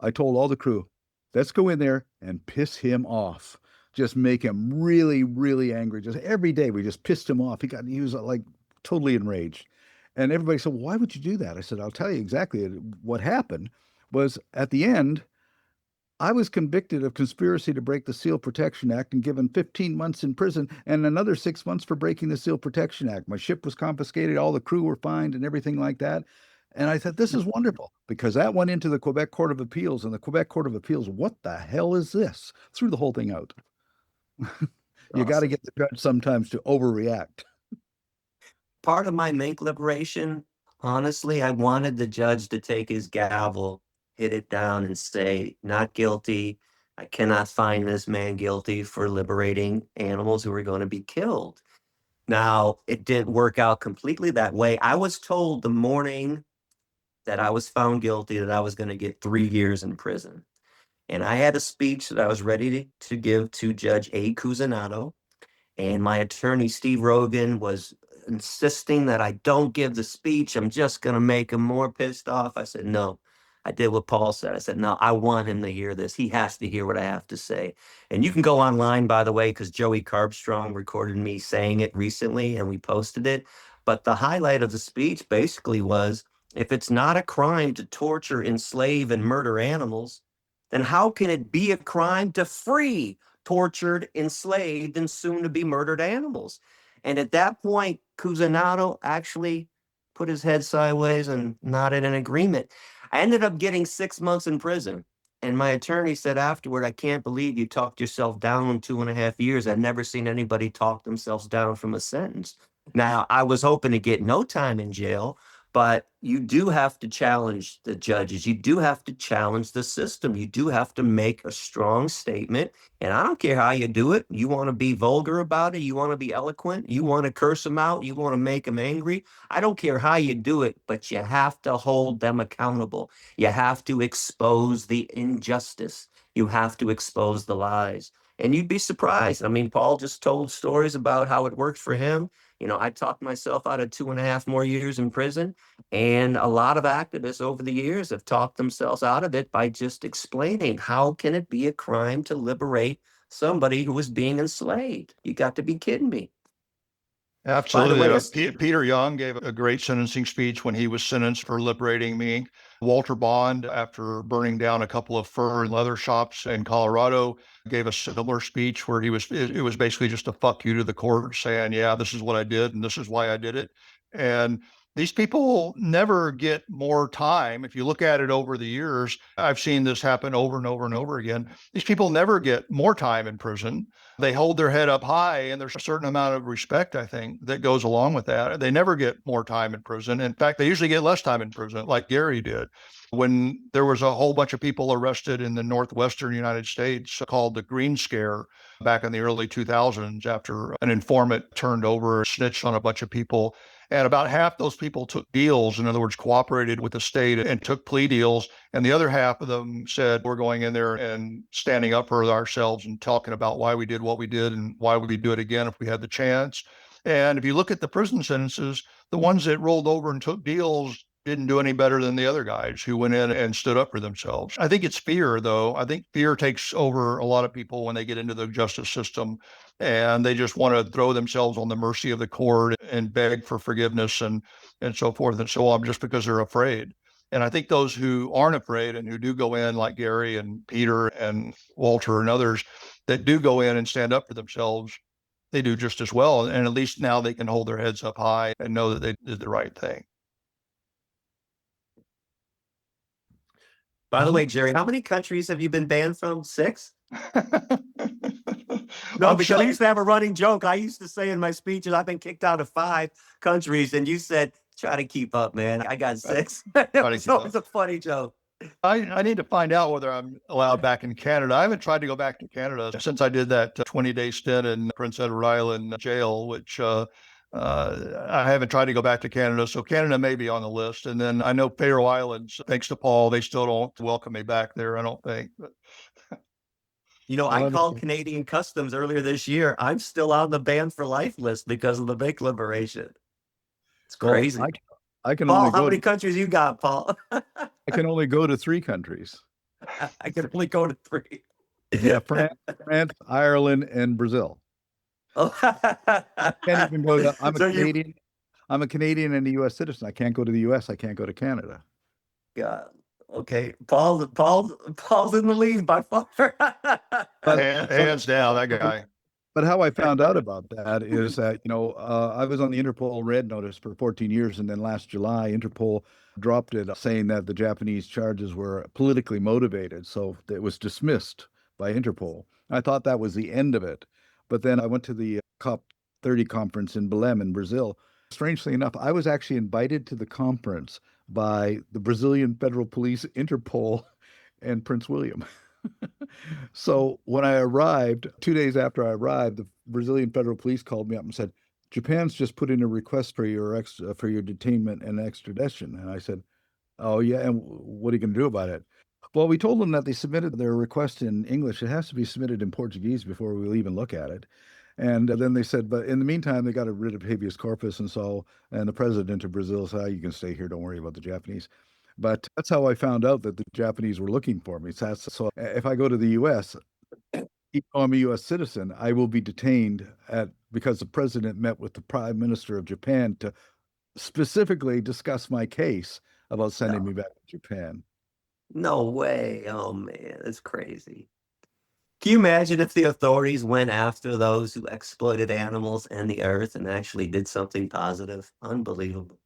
I told all the crew, let's go in there and piss him off. Just make him really, really angry. Just every day we just pissed him off. He was like totally enraged. And everybody said, well, why would you do that? I said, I'll tell you exactly what happened. Was at the end, I was convicted of conspiracy to break the Seal Protection Act and given 15 months in prison and another 6 months for breaking the Seal Protection Act. My ship was confiscated, all the crew were fined and everything like that. And I thought, this is wonderful, because that went into the Quebec Court of Appeals, and the Quebec Court of Appeals, what the hell is this? Threw the whole thing out. You got to get the judge sometimes to overreact. Part of my mink liberation, honestly, I wanted the judge to take his gavel, hit it down and say, not guilty. I cannot find this man guilty for liberating animals who are going to be killed. Now, it didn't work out completely that way. I was told the morning that I was found guilty that I was going to get 3 years in prison. And I had a speech that I was ready to give to Judge A. Cusinado. And my attorney, Steve Rogan, was insisting that I don't give the speech. I'm just going to make him more pissed off. I said, no. I did what Paul said. I said, no, I want him to hear this. He has to hear what I have to say. And you can go online, by the way, because Joey Carbstrong recorded me saying it recently and we posted it. But the highlight of the speech basically was, if it's not a crime to torture, enslave, and murder animals, then how can it be a crime to free tortured, enslaved, and soon to be murdered animals? And at that point, Cusinado actually put his head sideways and nodded in agreement. I ended up getting 6 months in prison. And my attorney said afterward, I can't believe you talked yourself down 2.5 years. I've never seen anybody talk themselves down from a sentence. Now, I was hoping to get no time in jail, but you do have to challenge the judges. You do have to challenge the system. You do have to make a strong statement. And I don't care how you do it. You want to be vulgar about it. You want to be eloquent. You want to curse them out. You want to make them angry. I don't care how you do it, but you have to hold them accountable. You have to expose the injustice. You have to expose the lies. And you'd be surprised. I mean, Paul just told stories about how it worked for him. I talked myself out of 2.5 more years in prison. And a lot of activists over the years have talked themselves out of it by just explaining, how can it be a crime to liberate somebody who was being enslaved? You got to be kidding me. Absolutely. By the way, Peter Young gave a great sentencing speech when he was sentenced for liberating me. Walter Bond, after burning down a couple of fur and leather shops in Colorado, gave a similar speech where it was basically just a fuck you to the court, saying, yeah, this is what I did and this is why I did it. And these people never get more time. If you look at it over the years, I've seen this happen over and over and over again. These people never get more time in prison. They hold their head up high, and there's a certain amount of respect, I think, that goes along with that. They never get more time in prison. In fact, they usually get less time in prison, like Gary did. When there was a whole bunch of people arrested in the northwestern United States called the Green Scare back in the early 2000s, after an informant turned over, snitched on a bunch of people. And about half those people took deals, in other words, cooperated with the state and took plea deals. And the other half of them said, we're going in there and standing up for ourselves and talking about why we did what we did and why would we do it again if we had the chance. And if you look at the prison sentences, the ones that rolled over and took deals didn't do any better than the other guys who went in and stood up for themselves. I think it's fear, though. I think fear takes over a lot of people when they get into the justice system, and they just want to throw themselves on the mercy of the court and beg for forgiveness and so forth and so on, just because they're afraid. And I think those who aren't afraid and who do go in, like Gary and Peter and Walter and others that do go in and stand up for themselves, they do just as well. And at least now they can hold their heads up high and know that they did the right thing. By the way, Jerry, how many countries have you been banned from? 6? No, because I used to have a running joke. I used to say in my speeches, I've been kicked out of 5 countries, and you said, try to keep up, man. I got 6. It's always a funny joke. I need to find out whether I'm allowed back in Canada. I haven't tried to go back to Canada since I did that 20-day stint in Prince Edward Island jail, which I haven't tried to go back to Canada. So Canada may be on the list. And then I know Faroe Islands, thanks to Paul, they still don't welcome me back there, I don't think. But I called Canadian Customs earlier this year. I'm still on the banned for life list because of the big liberation. It's crazy. Well, I can Paul, only how many countries you got, Paul? I can only go to 3 countries. I can only go to 3. Yeah, France, Ireland, and Brazil. Oh. I can't even go to. I'm a Canadian. I'm a Canadian and a U.S. citizen. I can't go to the U.S. I can't go to Canada. God. Okay, Paul's in the lead by far. Hands down, that guy. But how I found out about that is that, I was on the Interpol red notice for 14 years. And then last July, Interpol dropped it saying that the Japanese charges were politically motivated. So it was dismissed by Interpol. I thought that was the end of it. But then I went to the COP30 conference in Belém in Brazil. Strangely enough, I was actually invited to the conference by the Brazilian Federal Police, Interpol, and Prince William. So when I arrived, 2 days after I arrived, the Brazilian Federal Police called me up and said, Japan's just put in a request for your detainment and extradition. And I said, oh, yeah, and what are you going to do about it? Well, we told them that they submitted their request in English. It has to be submitted in Portuguese before we'll even look at it. And then they said, but in the meantime, they got rid of habeas corpus. And the president of Brazil said, you can stay here. Don't worry about the Japanese. But that's how I found out that the Japanese were looking for me. So if I go to the U.S., even though I'm a U.S. citizen, I will be detained because the president met with the prime minister of Japan to specifically discuss my case about sending me back to Japan. No way. Oh, man, that's crazy. Can you imagine if the authorities went after those who exploited animals and the earth and actually did something positive? Unbelievable.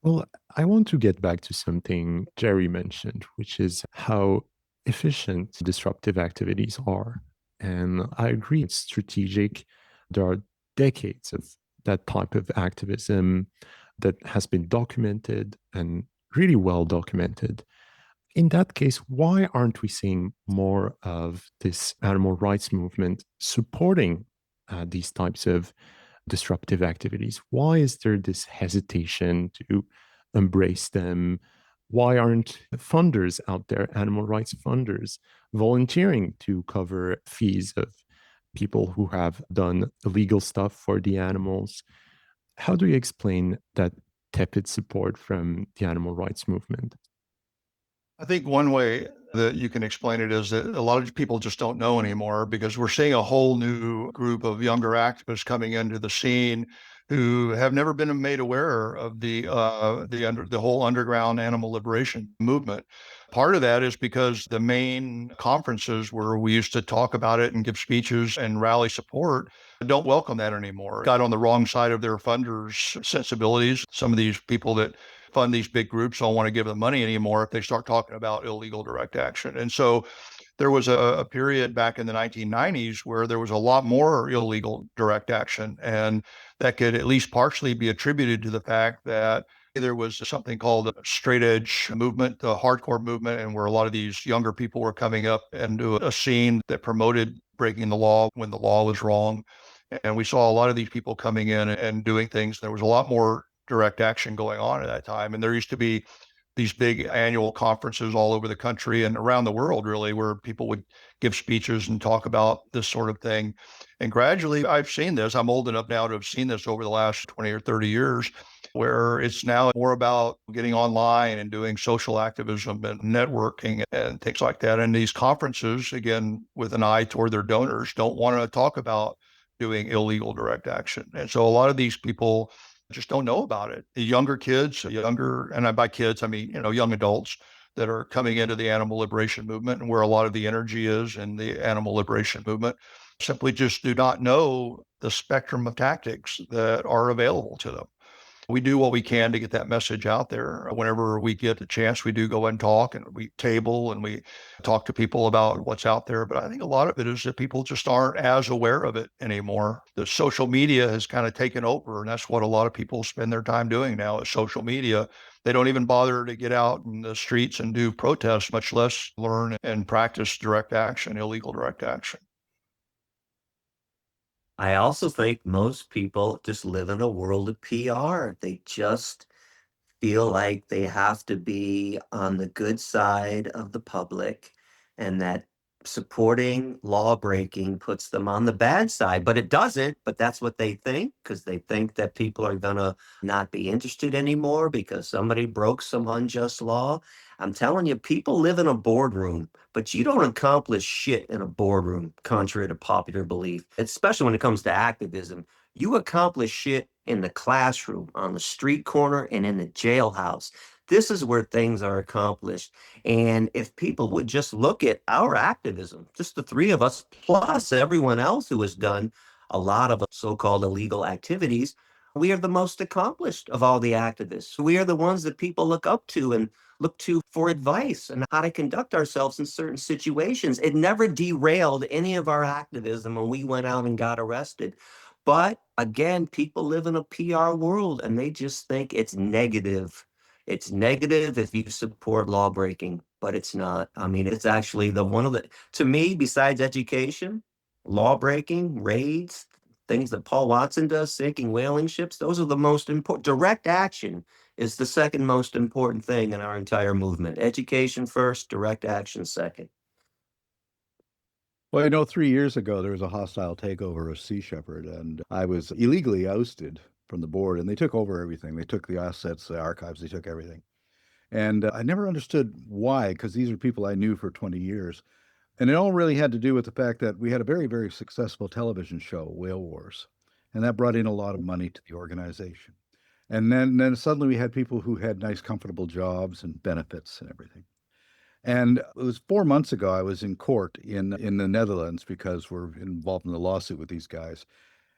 Well, I want to get back to something Jerry mentioned, which is how efficient disruptive activities are. And I agree, it's strategic. There are decades of that type of activism that has been documented and really well documented. In that case, why aren't we seeing more of this animal rights movement supporting these types of disruptive activities? Why is there this hesitation to embrace them? Why aren't funders out there, animal rights funders, volunteering to cover fees of people who have done illegal stuff for the animals? How do you explain that tepid support from the animal rights movement? I think one way that you can explain it is that a lot of people just don't know anymore, because we're seeing a whole new group of younger activists coming into the scene who have never been made aware of the whole underground animal liberation movement. Part of that is because the main conferences where we used to talk about it and give speeches and rally support don't welcome that anymore. Got on the wrong side of their funders' sensibilities. Some of these people that fund these big groups don't want to give them money anymore if they start talking about illegal direct action. And so there was a period back in the 1990s where there was a lot more illegal direct action, and that could at least partially be attributed to the fact that there was something called the straight edge movement, the hardcore movement, and where a lot of these younger people were coming up into a scene that promoted breaking the law when the law was wrong. And we saw a lot of these people coming in and doing things. There was a lot more direct action going on at that time. And there used to be these big annual conferences all over the country and around the world, really, where people would give speeches and talk about this sort of thing. And gradually, I've seen this. I'm old enough now to have seen this over the last 20 or 30 years, where it's now more about getting online and doing social activism and networking and things like that. And these conferences, again, with an eye toward their donors, don't want to talk about doing illegal direct action. And so a lot of these people just don't know about it. The younger kids, and by kids, I mean, young adults that are coming into the animal liberation movement and where a lot of the energy is in the animal liberation movement, simply just do not know the spectrum of tactics that are available to them. We do what we can to get that message out there. Whenever we get a chance, we do go and talk and we table and we talk to people about what's out there. But I think a lot of it is that people just aren't as aware of it anymore. The social media has kind of taken over, and that's what a lot of people spend their time doing now is social media. They don't even bother to get out in the streets and do protests, much less learn and practice direct action, illegal direct action. I also think most people just live in a world of PR. They just feel like they have to be on the good side of the public and that supporting law breaking puts them on the bad side, but it doesn't. But that's what they think because they think that people are going to not be interested anymore because somebody broke some unjust law. I'm telling you, people live in a boardroom, but you don't accomplish shit in a boardroom, contrary to popular belief, especially when it comes to activism. You accomplish shit in the classroom, on the street corner, and in the jailhouse. This is where things are accomplished. And if people would just look at our activism, just the three of us, plus everyone else who has done a lot of so-called illegal activities, we are the most accomplished of all the activists. We are the ones that people look up to and look to for advice on how to conduct ourselves in certain situations. It never derailed any of our activism when we went out and got arrested. But again, people live in a PR world and they just think it's negative. It's negative if you support law breaking, but it's not. I mean, it's actually to me, besides education, law breaking, raids, things that Paul Watson does, sinking whaling ships, those are the most important. Direct action is the second most important thing in our entire movement. Education first, direct action second. Well, 3 years ago, there was a hostile takeover of Sea Shepherd, and I was illegally ousted from the board, and they took over everything. They took the assets, the archives, they took everything. And I never understood why, because these are people I knew for 20 years. And it all really had to do with the fact that we had a very, very successful television show, Whale Wars, and that brought in a lot of money to the organization. And then suddenly we had people who had nice, comfortable jobs and benefits and everything. And it was 4 months ago, I was in court in the Netherlands because we're involved in the lawsuit with these guys.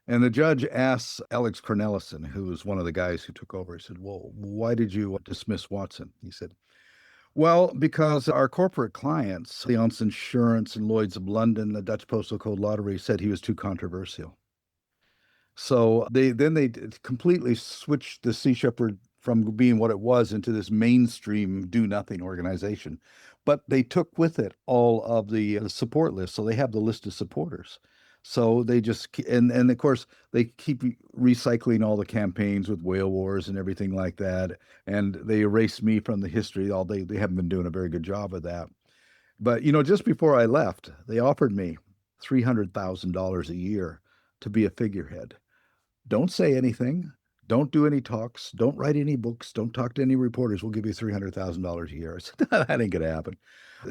And the judge asks Alex Cornelissen, who was one of the guys who took over, he said, "Well, why did you dismiss Watson?" He said, "Well, because our corporate clients, Allianz Insurance and Lloyd's of London, the Dutch Postal Code Lottery, said he was too controversial." So they completely switched the Sea Shepherd from being what it was into this mainstream do nothing organization. But they took with it all of the support list. So they have the list of supporters. So they just, and of course, they keep recycling all the campaigns with Whale Wars and everything like that. And they erased me from the history. They haven't been doing a very good job of that. But, just before I left, they offered me $300,000 a year to be a figurehead. Don't say anything. Don't do any talks. Don't write any books. Don't talk to any reporters. We'll give you $300,000 a year. I said, that ain't going to happen.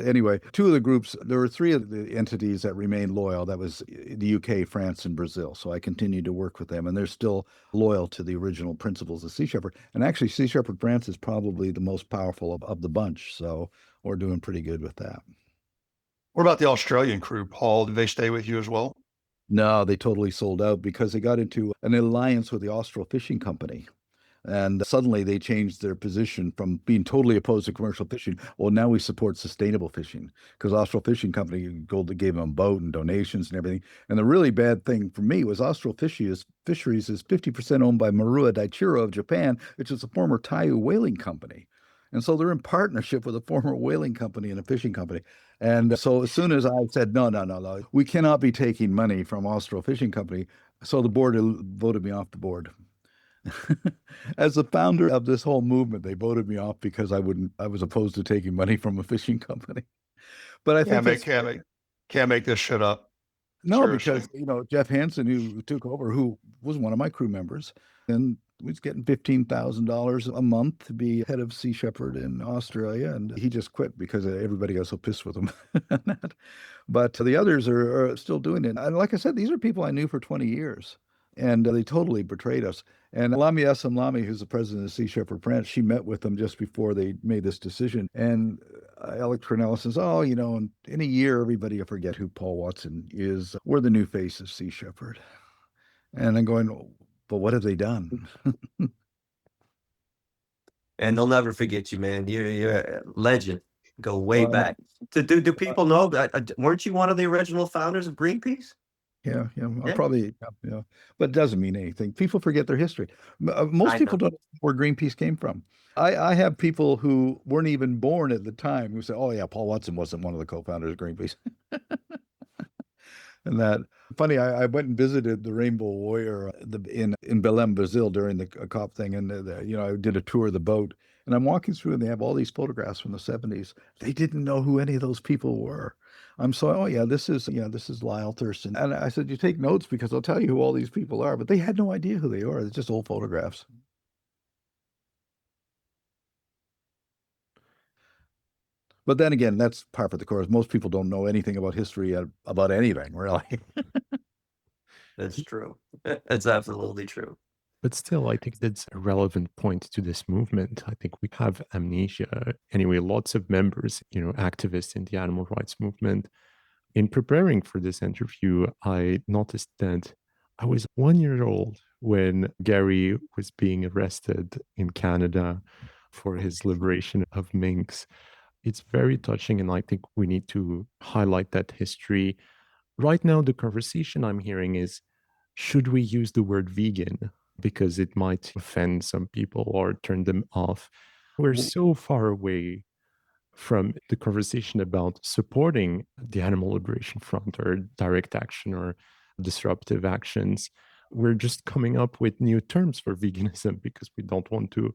Anyway, two of the groups, there were three of the entities that remained loyal. That was the UK, France, and Brazil. So I continued to work with them, and they're still loyal to the original principles of Sea Shepherd. And actually, Sea Shepherd France is probably the most powerful of the bunch. So we're doing pretty good with that. What about the Australian crew, Paul? Did they stay with you as well? No, they totally sold out because they got into an alliance with the Austral Fishing Company. And suddenly they changed their position from being totally opposed to commercial fishing. Well, now we support sustainable fishing because Austral Fishing Company gave them a boat and donations and everything. And the really bad thing for me was Austral Fisheries is 50% owned by Marua Daichiro of Japan, which is a former Taiyu whaling company. And so they're in partnership with a former whaling company and a fishing company. And so as soon as I said, no, we cannot be taking money from Austral Fishing Company, So the board voted me off the board. As the founder of this whole movement, they voted me off because I was opposed to taking money from a fishing company. But I think it's Can't make this shit up. no, Seriously. because Jeff Hansen, who took over, who was one of my crew members, and was getting $15,000 a month to be head of Sea Shepherd in Australia, and he just quit because everybody got so pissed with him. But the others are still doing it. And like I said, these are people I knew for 20 years, and they totally betrayed us. And Lamia Lamy, who's the president of Sea Shepherd France, she met with them just before they made this decision. And Alex Cornell says, oh, in a year, everybody will forget who Paul Watson is. We're the new face of Sea Shepherd. And I'm going, but what have they done? And they'll never forget you, man. You're a legend. Go way back. Do people know that? Weren't you one of the original founders of Greenpeace? Yeah, Yeah. probably, but it doesn't mean anything. People forget their history. Most people don't know where Greenpeace came from. I have people who weren't even born at the time who say, oh yeah, Paul Watson wasn't one of the co-founders of Greenpeace. And that funny, I went and visited the Rainbow Warrior in Belém, Brazil during the COP thing, and I did a tour of the boat, and I'm walking through, and they have all these photographs from the '70s. They didn't know who any of those people were. Oh yeah, this is Lyle Thurston, and I said, you take notes because I'll tell you who all these people are, but they had no idea who they are. It's just old photographs. But then again, that's par for the course. Most people don't know anything about history about anything, really. That's true. That's absolutely true. But still, I think that's a relevant point to this movement. I think we have amnesia. Anyway, lots of members, activists in the animal rights movement. In preparing for this interview, I noticed that I was 1 year old when Gary was being arrested in Canada for his liberation of minks. It's very touching, and I think we need to highlight that history. Right now, the conversation I'm hearing is, should we use the word vegan? Because it might offend some people or turn them off. We're so far away from the conversation about supporting the Animal Liberation Front or direct action or disruptive actions. We're just coming up with new terms for veganism because we don't want to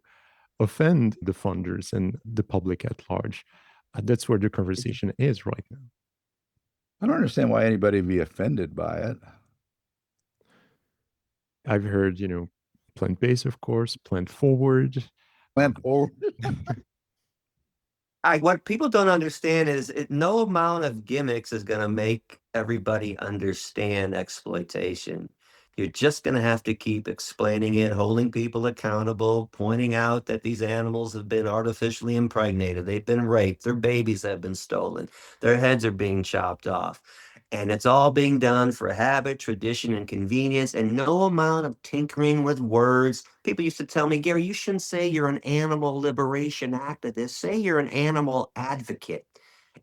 offend the funders and the public at large. That's where the conversation is right now. I don't understand why anybody would be offended by it. I've heard, plant-based, of course, plant-forward. Plant-forward. What people don't understand is no amount of gimmicks is going to make everybody understand exploitation. You're just going to have to keep explaining it, holding people accountable, pointing out that these animals have been artificially impregnated. They've been raped. Their babies have been stolen. Their heads are being chopped off. And it's all being done for habit, tradition, and convenience, and no amount of tinkering with words. People used to tell me, Gary, you shouldn't say you're an animal liberation activist. Say you're an animal advocate.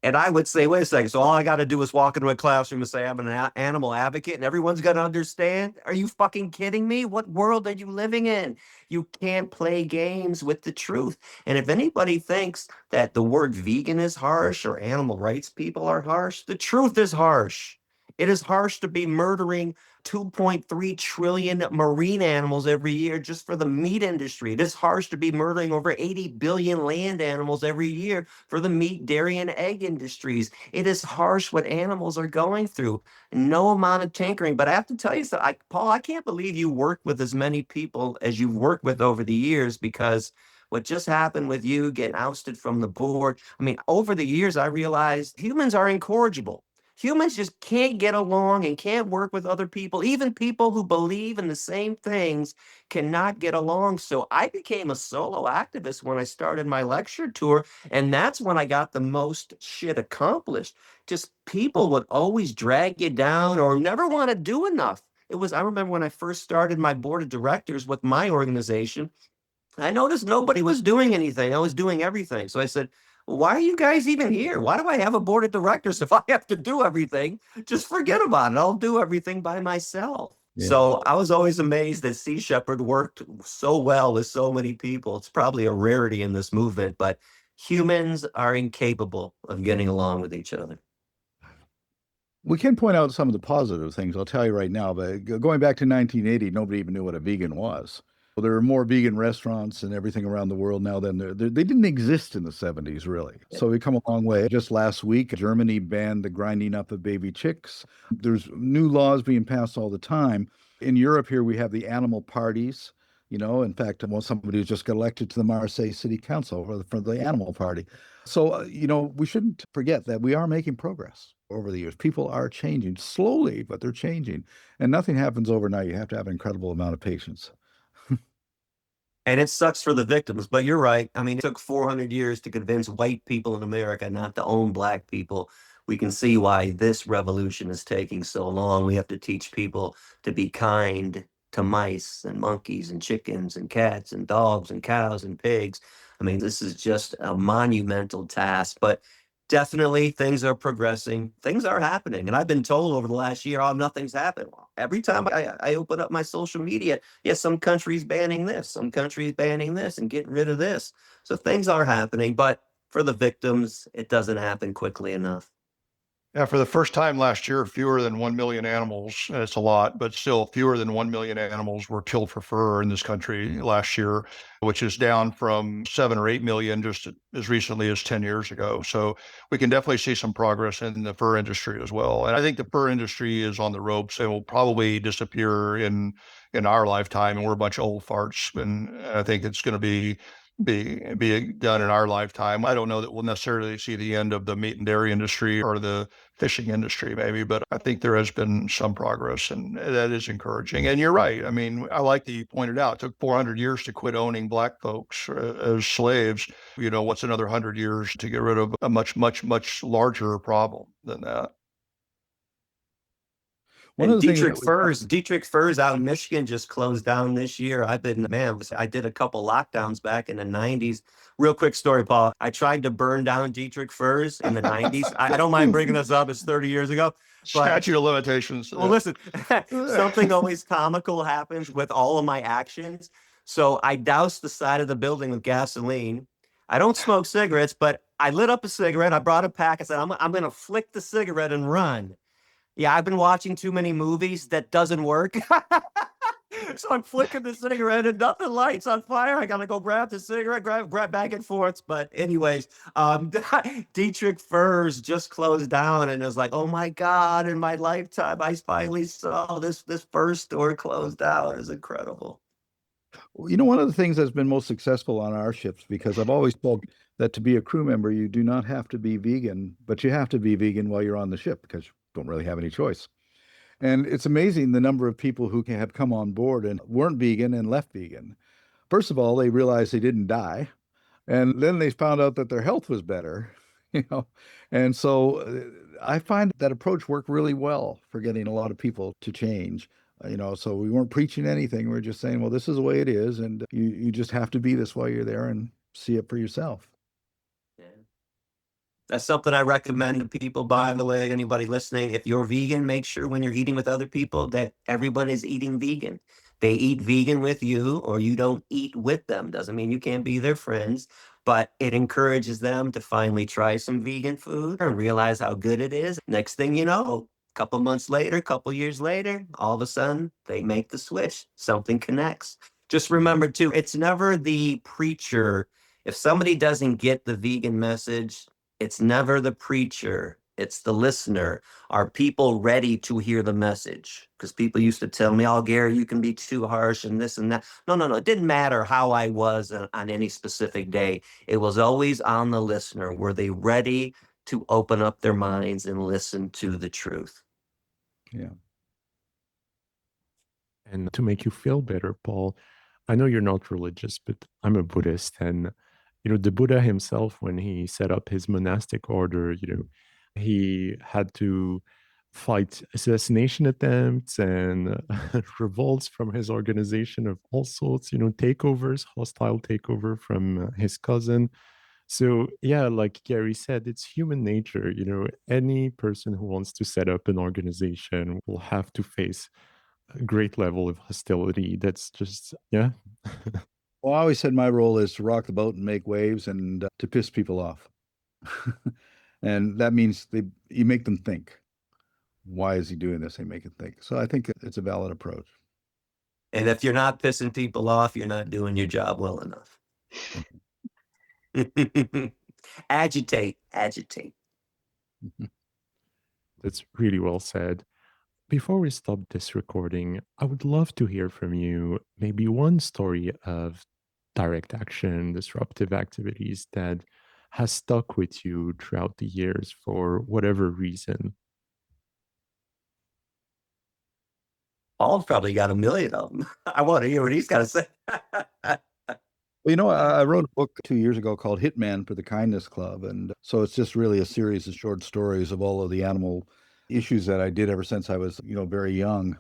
And I would say, wait a second. So all I got to do is walk into a classroom and say I'm an animal advocate and everyone's going to understand? Are you fucking kidding me? What world are you living in? You can't play games with the truth. And if anybody thinks that the word vegan is harsh or animal rights people are harsh, the truth is harsh. It is harsh to be murdering 2.3 trillion marine animals every year just for the meat industry. It is harsh to be murdering over 80 billion land animals every year for the meat, dairy, and egg industries. It is harsh what animals are going through. No amount of tinkering. But I have to tell you something, Paul, I can't believe you worked with as many people as you've worked with over the years, because what just happened with you getting ousted from the board, I mean, over the years, I realized humans are incorrigible. Humans just can't get along and can't work with other people. Even people who believe in the same things cannot get along. So I became a solo activist when I started my lecture tour. And that's when I got the most shit accomplished. Just people would always drag you down or never want to do enough. I remember when I first started my board of directors with my organization, I noticed nobody was doing anything. I was doing everything. So I said, why are you guys even here? Why do I have a board of directors if I have to do everything? Just forget about it. I'll do everything by myself. Yeah. So I was always amazed that Sea Shepherd worked so well with so many people. It's probably a rarity in this movement, but humans are incapable of getting along with each other. We can point out some of the positive things, I'll tell you right now, but going back to 1980, nobody even knew what a vegan was. Well, there are more vegan restaurants and everything around the world now than they didn't exist in the 70s, really. So we've come a long way. Just last week, Germany banned the grinding up of baby chicks. There's new laws being passed all the time. In Europe here, we have the animal parties. In fact, somebody who just got elected to the Marseille City Council for the animal party. So, we shouldn't forget that we are making progress over the years. People are changing slowly, but they're changing. And nothing happens overnight. You have to have an incredible amount of patience. And it sucks for the victims, but you're right. I mean, it took 400 years to convince white people in America not to own black people. We can see why this revolution is taking so long. We have to teach people to be kind to mice and monkeys and chickens and cats and dogs and cows and pigs. I mean, this is just a monumental task, but definitely things are progressing. Things are happening. And I've been told over the last year, oh, nothing's happened. Well, every time I open up my social media, yes, some countries banning this, some countries banning this and getting rid of this. So things are happening, but for the victims, it doesn't happen quickly enough. Yeah, for the first time last year, fewer than 1 million animals, it's a lot, but still fewer than 1 million animals were killed for fur in this country last year, which is down from 7 or 8 million just as recently as 10 years ago. So we can definitely see some progress in the fur industry as well. And I think the fur industry is on the ropes. It will probably disappear in our lifetime, and we're a bunch of old farts. And I think it's going to be done in our lifetime. I don't know that we'll necessarily see the end of the meat and dairy industry or the fishing industry maybe, but I think there has been some progress, and that is encouraging. And you're right. I mean, I like that you pointed out, it took 400 years to quit owning black folks as slaves. What's another 100 years to get rid of a much, much, much larger problem than that? One And of the things that Dietrich Furs out in Michigan just closed down this year. I did a couple lockdowns back in the 90s. Real quick story, Paul. I tried to burn down Dietrich Furs in the 90s. I don't mind bringing this up. It's 30 years ago. But Statute of limitations. well, listen, something always comical happens with all of my actions. So I doused the side of the building with gasoline. I don't smoke cigarettes, but I lit up a cigarette. I brought a pack. I said, I'm going to flick the cigarette and run. Yeah, I've been watching too many movies. That doesn't work. So I'm flicking the cigarette and nothing lights on fire. I gotta go grab the cigarette, grab back and forth. But anyways, Dietrich Furs just closed down, and it was like, oh my God, in my lifetime, I finally saw this fur store closed down. It was incredible. one of the things that's been most successful on our ships, because I've always told that to be a crew member, you do not have to be vegan, but you have to be vegan while you're on the ship because you don't really have any choice. And it's amazing the number of people who have come on board and weren't vegan and left vegan. First of all, they realized they didn't die. And then they found out that their health was better, you know. And so I find that approach worked really well for getting a lot of people to change. So we weren't preaching anything. We were just saying, well, this is the way it is. And you just have to be this while you're there and see it for yourself. Yeah. That's something I recommend to people, by the way, anybody listening. If you're vegan, make sure when you're eating with other people that everybody's eating vegan. They eat vegan with you, or you don't eat with them. Doesn't mean you can't be their friends, but it encourages them to finally try some vegan food and realize how good it is. Next thing you know, a couple months later, couple years later, all of a sudden they make the switch. Something connects. Just remember too, it's never the preacher. If somebody doesn't get the vegan message, it's never the preacher, it's the listener. Are people ready to hear the message? Because people used to tell me, oh, Gary, you can be too harsh and this and that. No. It didn't matter how I was on any specific day. It was always on the listener. Were they ready to open up their minds and listen to the truth? Yeah. And to make you feel better, Paul, I know you're not religious, but I'm a Buddhist. And, the Buddha himself, when he set up his monastic order, he had to fight assassination attempts and revolts from his organization of all sorts, takeovers, hostile takeover from his cousin. So, yeah, like Gary said, it's human nature. Any person who wants to set up an organization will have to face a great level of hostility. That's just, yeah. Well, I always said my role is to rock the boat and make waves and to piss people off. And that means you make them think. why is he doing this? They make it think. So I think it's a valid approach. And if you're not pissing people off, you're not doing your job well enough. Agitate, agitate. That's really well said. Before we stop this recording, I would love to hear from you maybe one story of direct action, disruptive activities that has stuck with you throughout the years for whatever reason. Paul's probably got a million of them. I want to hear what he's got to say. Well, I wrote a book 2 years ago called Hitman for the Kindness Club. And so it's just really a series of short stories of all of the animal issues that I did ever since I was, very young.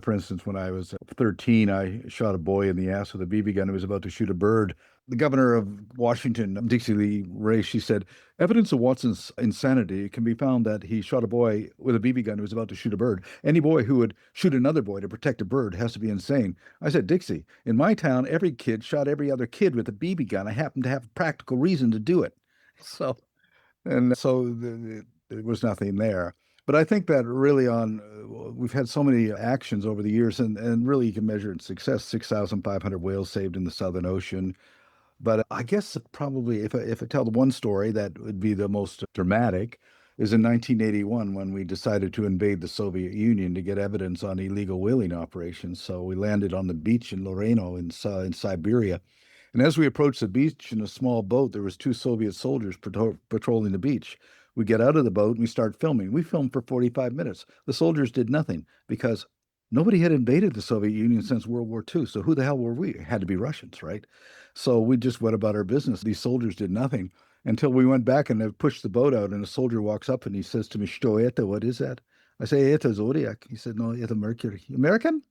For instance, when I was 13, I shot a boy in the ass with a BB gun who was about to shoot a bird. The governor of Washington, Dixie Lee Ray, she said, evidence of Watson's insanity can be found that he shot a boy with a BB gun who was about to shoot a bird. Any boy who would shoot another boy to protect a bird has to be insane. I said, Dixie, in my town, every kid shot every other kid with a BB gun. I happen to have a practical reason to do it. So there was nothing there. But I think that really we've had so many actions over the years, and really you can measure in success. 6,500 whales saved in the Southern Ocean. But I guess probably if I tell the one story that would be the most dramatic is in 1981 when we decided to invade the Soviet Union to get evidence on illegal whaling operations. So we landed on the beach in Loreno in Siberia. And as we approached the beach in a small boat, there was two Soviet soldiers patrolling the beach. We get out of the boat and we start filming. We filmed for 45 minutes. The soldiers did nothing because nobody had invaded the Soviet Union since World War II. So who the hell were we? It had to be Russians, right? So we just went about our business. These soldiers did nothing until we went back and they pushed the boat out. And a soldier walks up and he says to me, "Что это? What is that?" I say, "Это Zodiac." He said, "No, it's Mercury." American?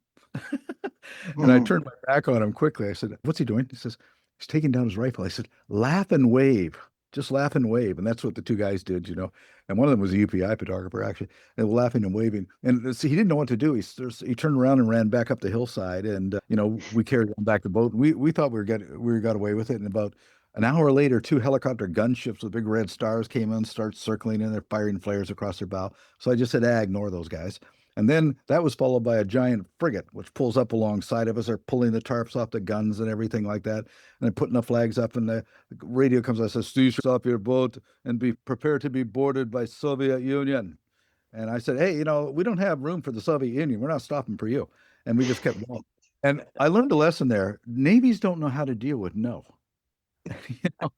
And I turned my back on him quickly. I said, "What's he doing?" He says, "He's taking down his rifle." I said, "Laugh and wave. Just laugh and wave." And that's what the two guys did, And one of them was a UPI photographer, actually. And laughing and waving. And see, he didn't know what to do. He turned around and ran back up the hillside. And, we carried on back the boat. We thought we got away with it. And about an hour later, two helicopter gunships with big red stars came in, started circling, and they're firing flares across their bow. So I just said, ignore those guys. And then that was followed by a giant frigate, which pulls up alongside of us. They're pulling the tarps off the guns and everything like that. And they're putting the flags up, and the radio comes out and says, "Cease off your boat and be prepared to be boarded by Soviet Union." And I said, "Hey, we don't have room for the Soviet Union. We're not stopping for you." And we just kept going. And I learned a lesson there. Navies don't know how to deal with no. you know?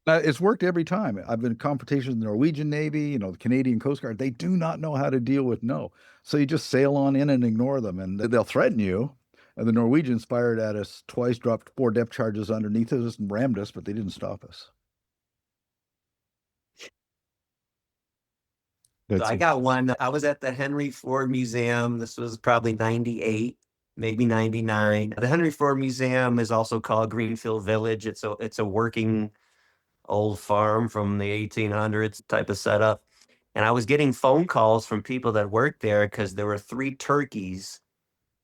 Now, it's worked every time. I've been in confrontations with the Norwegian Navy, the Canadian Coast Guard. They do not know how to deal with no. So you just sail on in and ignore them, and they'll threaten you. And the Norwegians fired at us twice, dropped 4 depth charges underneath us and rammed us, but they didn't stop us. So I got one. I was at the Henry Ford Museum. This was probably 98, maybe 99. The Henry Ford Museum is also called Greenfield Village. It's a working old farm from the 1800s type of setup. And I was getting phone calls from people that worked there because there were 3 turkeys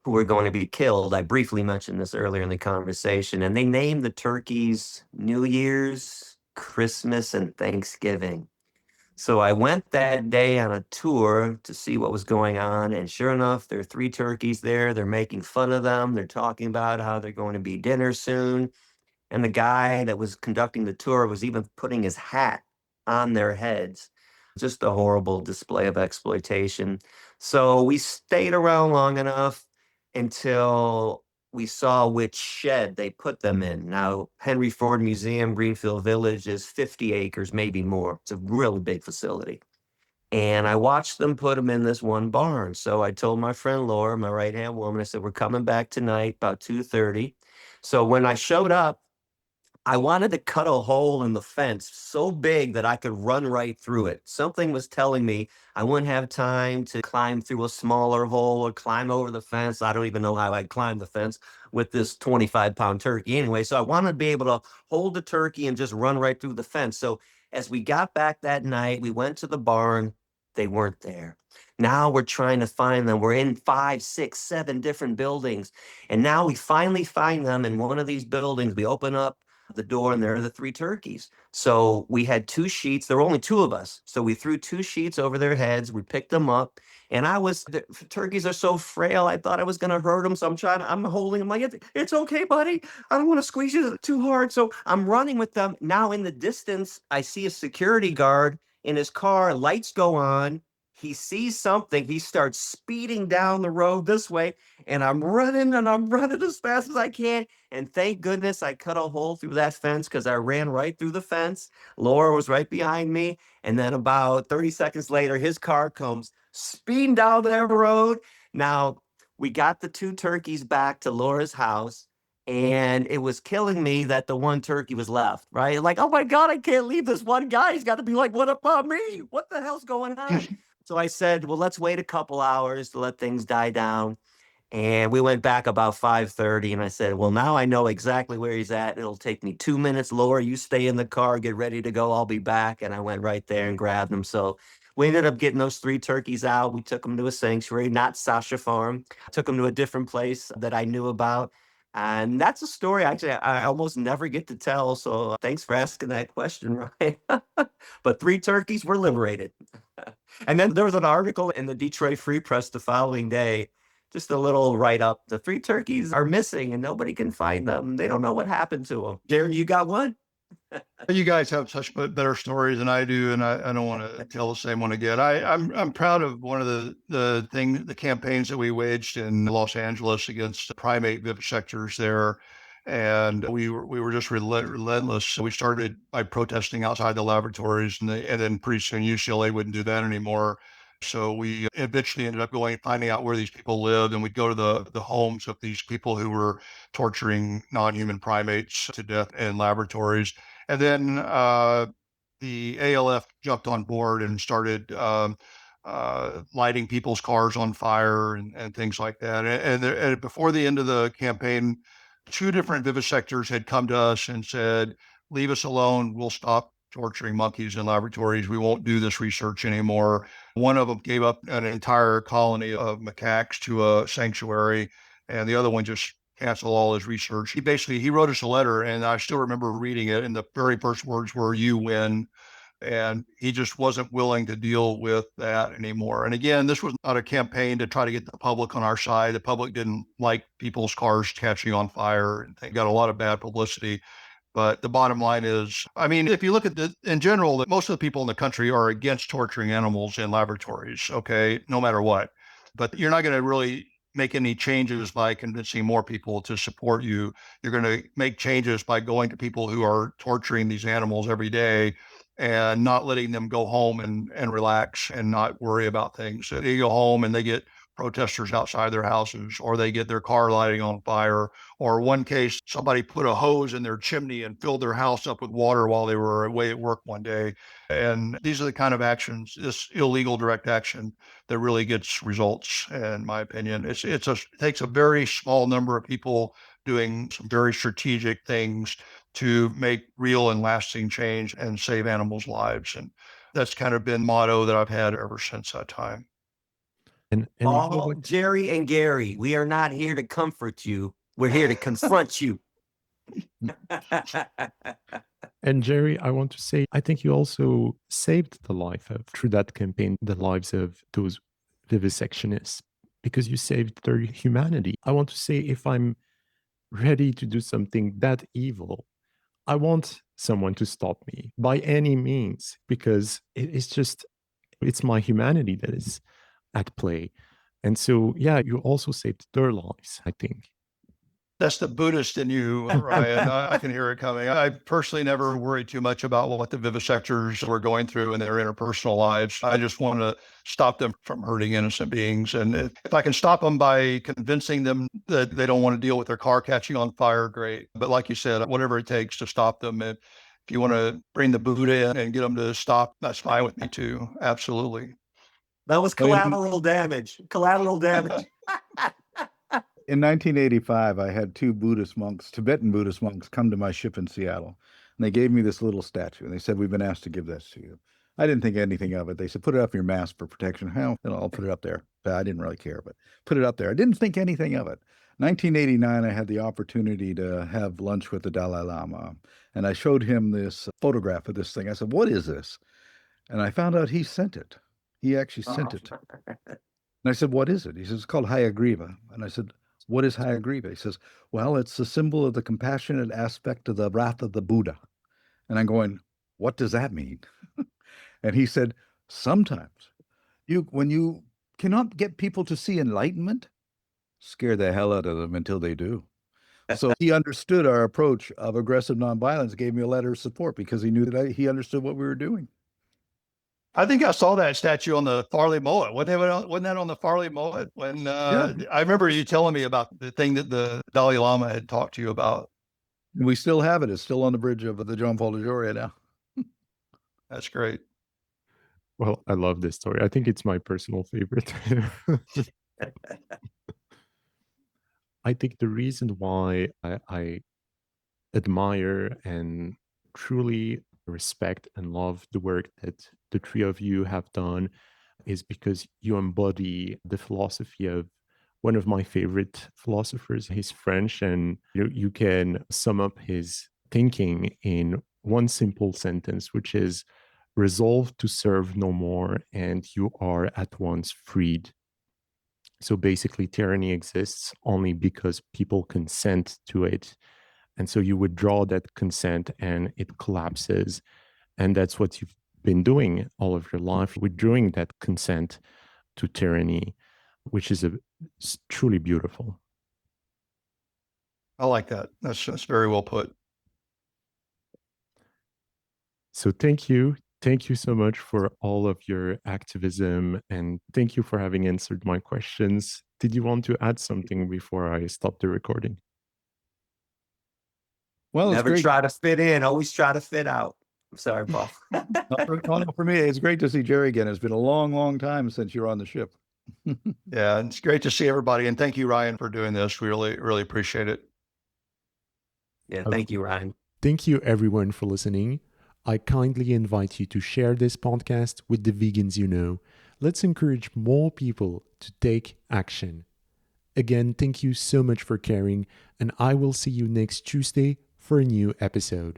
who were going to be killed. I briefly mentioned this earlier in the conversation, and they named the turkeys New Year's, Christmas, and Thanksgiving. So I went that day on a tour to see what was going on. And sure enough, there are 3 turkeys there. They're making fun of them. They're talking about how they're going to be dinner soon. And the guy that was conducting the tour was even putting his hat on their heads. Just a horrible display of exploitation. So we stayed around long enough until we saw which shed they put them in. Now, Henry Ford Museum, Greenfield Village is 50 acres, maybe more. It's a really big facility. And I watched them put them in this one barn. So I told my friend Laura, my right-hand woman, I said, "We're coming back tonight about 2:30. So when I showed up, I wanted to cut a hole in the fence so big that I could run right through it. Something was telling me I wouldn't have time to climb through a smaller hole or climb over the fence. I don't even know how I'd climb the fence with this 25-pound turkey anyway. So I wanted to be able to hold the turkey and just run right through the fence. So as we got back that night, we went to the barn. They weren't there. Now we're trying to find them. We're in 5, 6, 7 different buildings. And now we finally find them in one of these buildings. We open up the door, and there are the 3 turkeys. So we had 2 sheets. There were only 2 of us. So we threw 2 sheets over their heads. We picked them up. And the turkeys are so frail. I thought I was going to hurt them. So I'm holding them like, it's okay, buddy. I don't want to squeeze you too hard. So I'm running with them. Now in the distance, I see a security guard in his car. Lights go on. He sees something. He starts speeding down the road this way. And I'm running as fast as I can. And thank goodness I cut a hole through that fence, because I ran right through the fence. Laura was right behind me. And then about 30 seconds later, his car comes speeding down that road. Now, we got the 2 turkeys back to Laura's house, and it was killing me that the 1 turkey was left, right? Like, oh my God, I can't leave this one guy. He's got to be like, what about me? What the hell's going on? So I said, well, let's wait a couple hours to let things die down. And we went back about 5:30, and I said, well, now I know exactly where he's at. It'll take me 2 minutes. Laura, you stay in the car, get ready to go. I'll be back. And I went right there and grabbed him. So we ended up getting those 3 turkeys out. We took them to a sanctuary, not Sasha Farm. Took them to a different place that I knew about. And that's a story actually I almost never get to tell. So thanks for asking that question, Ryan. But 3 turkeys were liberated. And then there was an article in the Detroit Free Press the following day, just a little write-up. The 3 turkeys are missing and nobody can find them. They don't know what happened to them. Jerry, you got one? You guys have such better stories than I do, and I don't want to tell the same one again. I'm proud of one of the campaigns that we waged in Los Angeles against the primate vivisectors there, and we were just relentless. So we started by protesting outside the laboratories, and then pretty soon UCLA wouldn't do that anymore. So we eventually ended up finding out where these people lived, and we'd go to the homes of these people who were torturing non-human primates to death in laboratories. And then the ALF jumped on board and started lighting people's cars on fire and things like that. And before the end of the campaign, 2 different vivisectors had come to us and said, leave us alone. We'll stop torturing monkeys in laboratories. We won't do this research anymore. One of them gave up an entire colony of macaques to a sanctuary, and the other one just cancel all his research. He wrote us a letter, and I still remember reading it, and the very first words were, "You win." And he just wasn't willing to deal with that anymore. And again, this was not a campaign to try to get the public on our side. The public didn't like people's cars catching on fire, and they got a lot of bad publicity. But the bottom line is, I mean, if you look at in general, that most of the people in the country are against torturing animals in laboratories, okay, no matter what. But you're not going to really make any changes by convincing more people to support you. You're going to make changes by going to people who are torturing these animals every day and not letting them go home and relax and not worry about things. So they go home and they get protesters outside their houses, or they get their car lighting on fire. Or one case, somebody put a hose in their chimney and filled their house up with water while they were away at work one day. And these are the kind of actions, this illegal direct action, that really gets results, in my opinion. It takes a very small number of people doing some very strategic things to make real and lasting change and save animals' lives. And that's kind of been the motto that I've had ever since that time. And Oh, Jerry and Gary, we are not here to comfort you. We're here to confront you. And Jerry, I want to say, I think you also saved through that campaign, the lives of those vivisectionists, because you saved their humanity. I want to say, if I'm ready to do something that evil, I want someone to stop me by any means, because it's my humanity that is at play. And so, yeah, you also saved their lives, I think. That's the Buddhist in you, Ryan. I can hear it coming. I personally never worried too much about what the vivisectors were going through in their interpersonal lives. I just want to stop them from hurting innocent beings. And if I can stop them by convincing them that they don't want to deal with their car catching on fire, great. But like you said, whatever it takes to stop them, if you want to bring the Buddha in and get them to stop, that's fine with me too. Absolutely. That was collateral damage. Collateral damage. In 1985, I had 2 Tibetan Buddhist monks, come to my ship in Seattle. And they gave me this little statue. And they said, we've been asked to give this to you. I didn't think anything of it. They said, put it up your mask for protection. Hell, I'll put it up there. But I didn't really care, but put it up there. I didn't think anything of it. 1989, I had the opportunity to have lunch with the Dalai Lama, and I showed him this photograph of this thing. I said, "What is this?" And I found out he sent it. He actually sent it. And I said, "What is it?" He says, "It's called Hayagriva." And I said, "What is Hayagriva?" He says, "Well, it's a symbol of the compassionate aspect of the wrath of the Buddha." And I'm going, "What does that mean?" And he said, "Sometimes when you cannot get people to see enlightenment, scare the hell out of them until they do." So he understood our approach of aggressive nonviolence, gave me a letter of support because he knew that he understood what we were doing. I think I saw that statue on the Farley Mullet. Wasn't that on the Farley Mullet? When I remember you telling me about the thing that the Dalai Lama had talked to you about. We still have it. It's still on the bridge of the John Paul Joria now. That's great. Well, I love this story. I think it's my personal favorite. I think the reason why I admire and truly respect and love the work that the three of you have done is because you embody the philosophy of one of my favorite philosophers. He's French, and you can sum up his thinking in one simple sentence, which is resolve to serve no more, and you are at once freed. So basically, tyranny exists only because people consent to it. And so you withdraw that consent and it collapses. And that's what you've been doing all of your life, withdrawing that consent to tyranny, which is truly beautiful. I like that. That's very well put. So thank you. Thank you so much for all of your activism, and thank you for having answered my questions. Did you want to add something before I stop the recording? Well, it's Never great. try to fit in, always try to fit out. I'm sorry, Paul. For me, it's great to see Jerry again. It's been a long, long time since you're on the ship. Yeah, it's great to see everybody. And thank you, Ryan, for doing this. We really, really appreciate it. Yeah, thank you, Ryan. Thank you, everyone, for listening. I kindly invite you to share this podcast with the vegans you know. Let's encourage more people to take action. Again, thank you so much for caring, and I will see you next Tuesday for a new episode.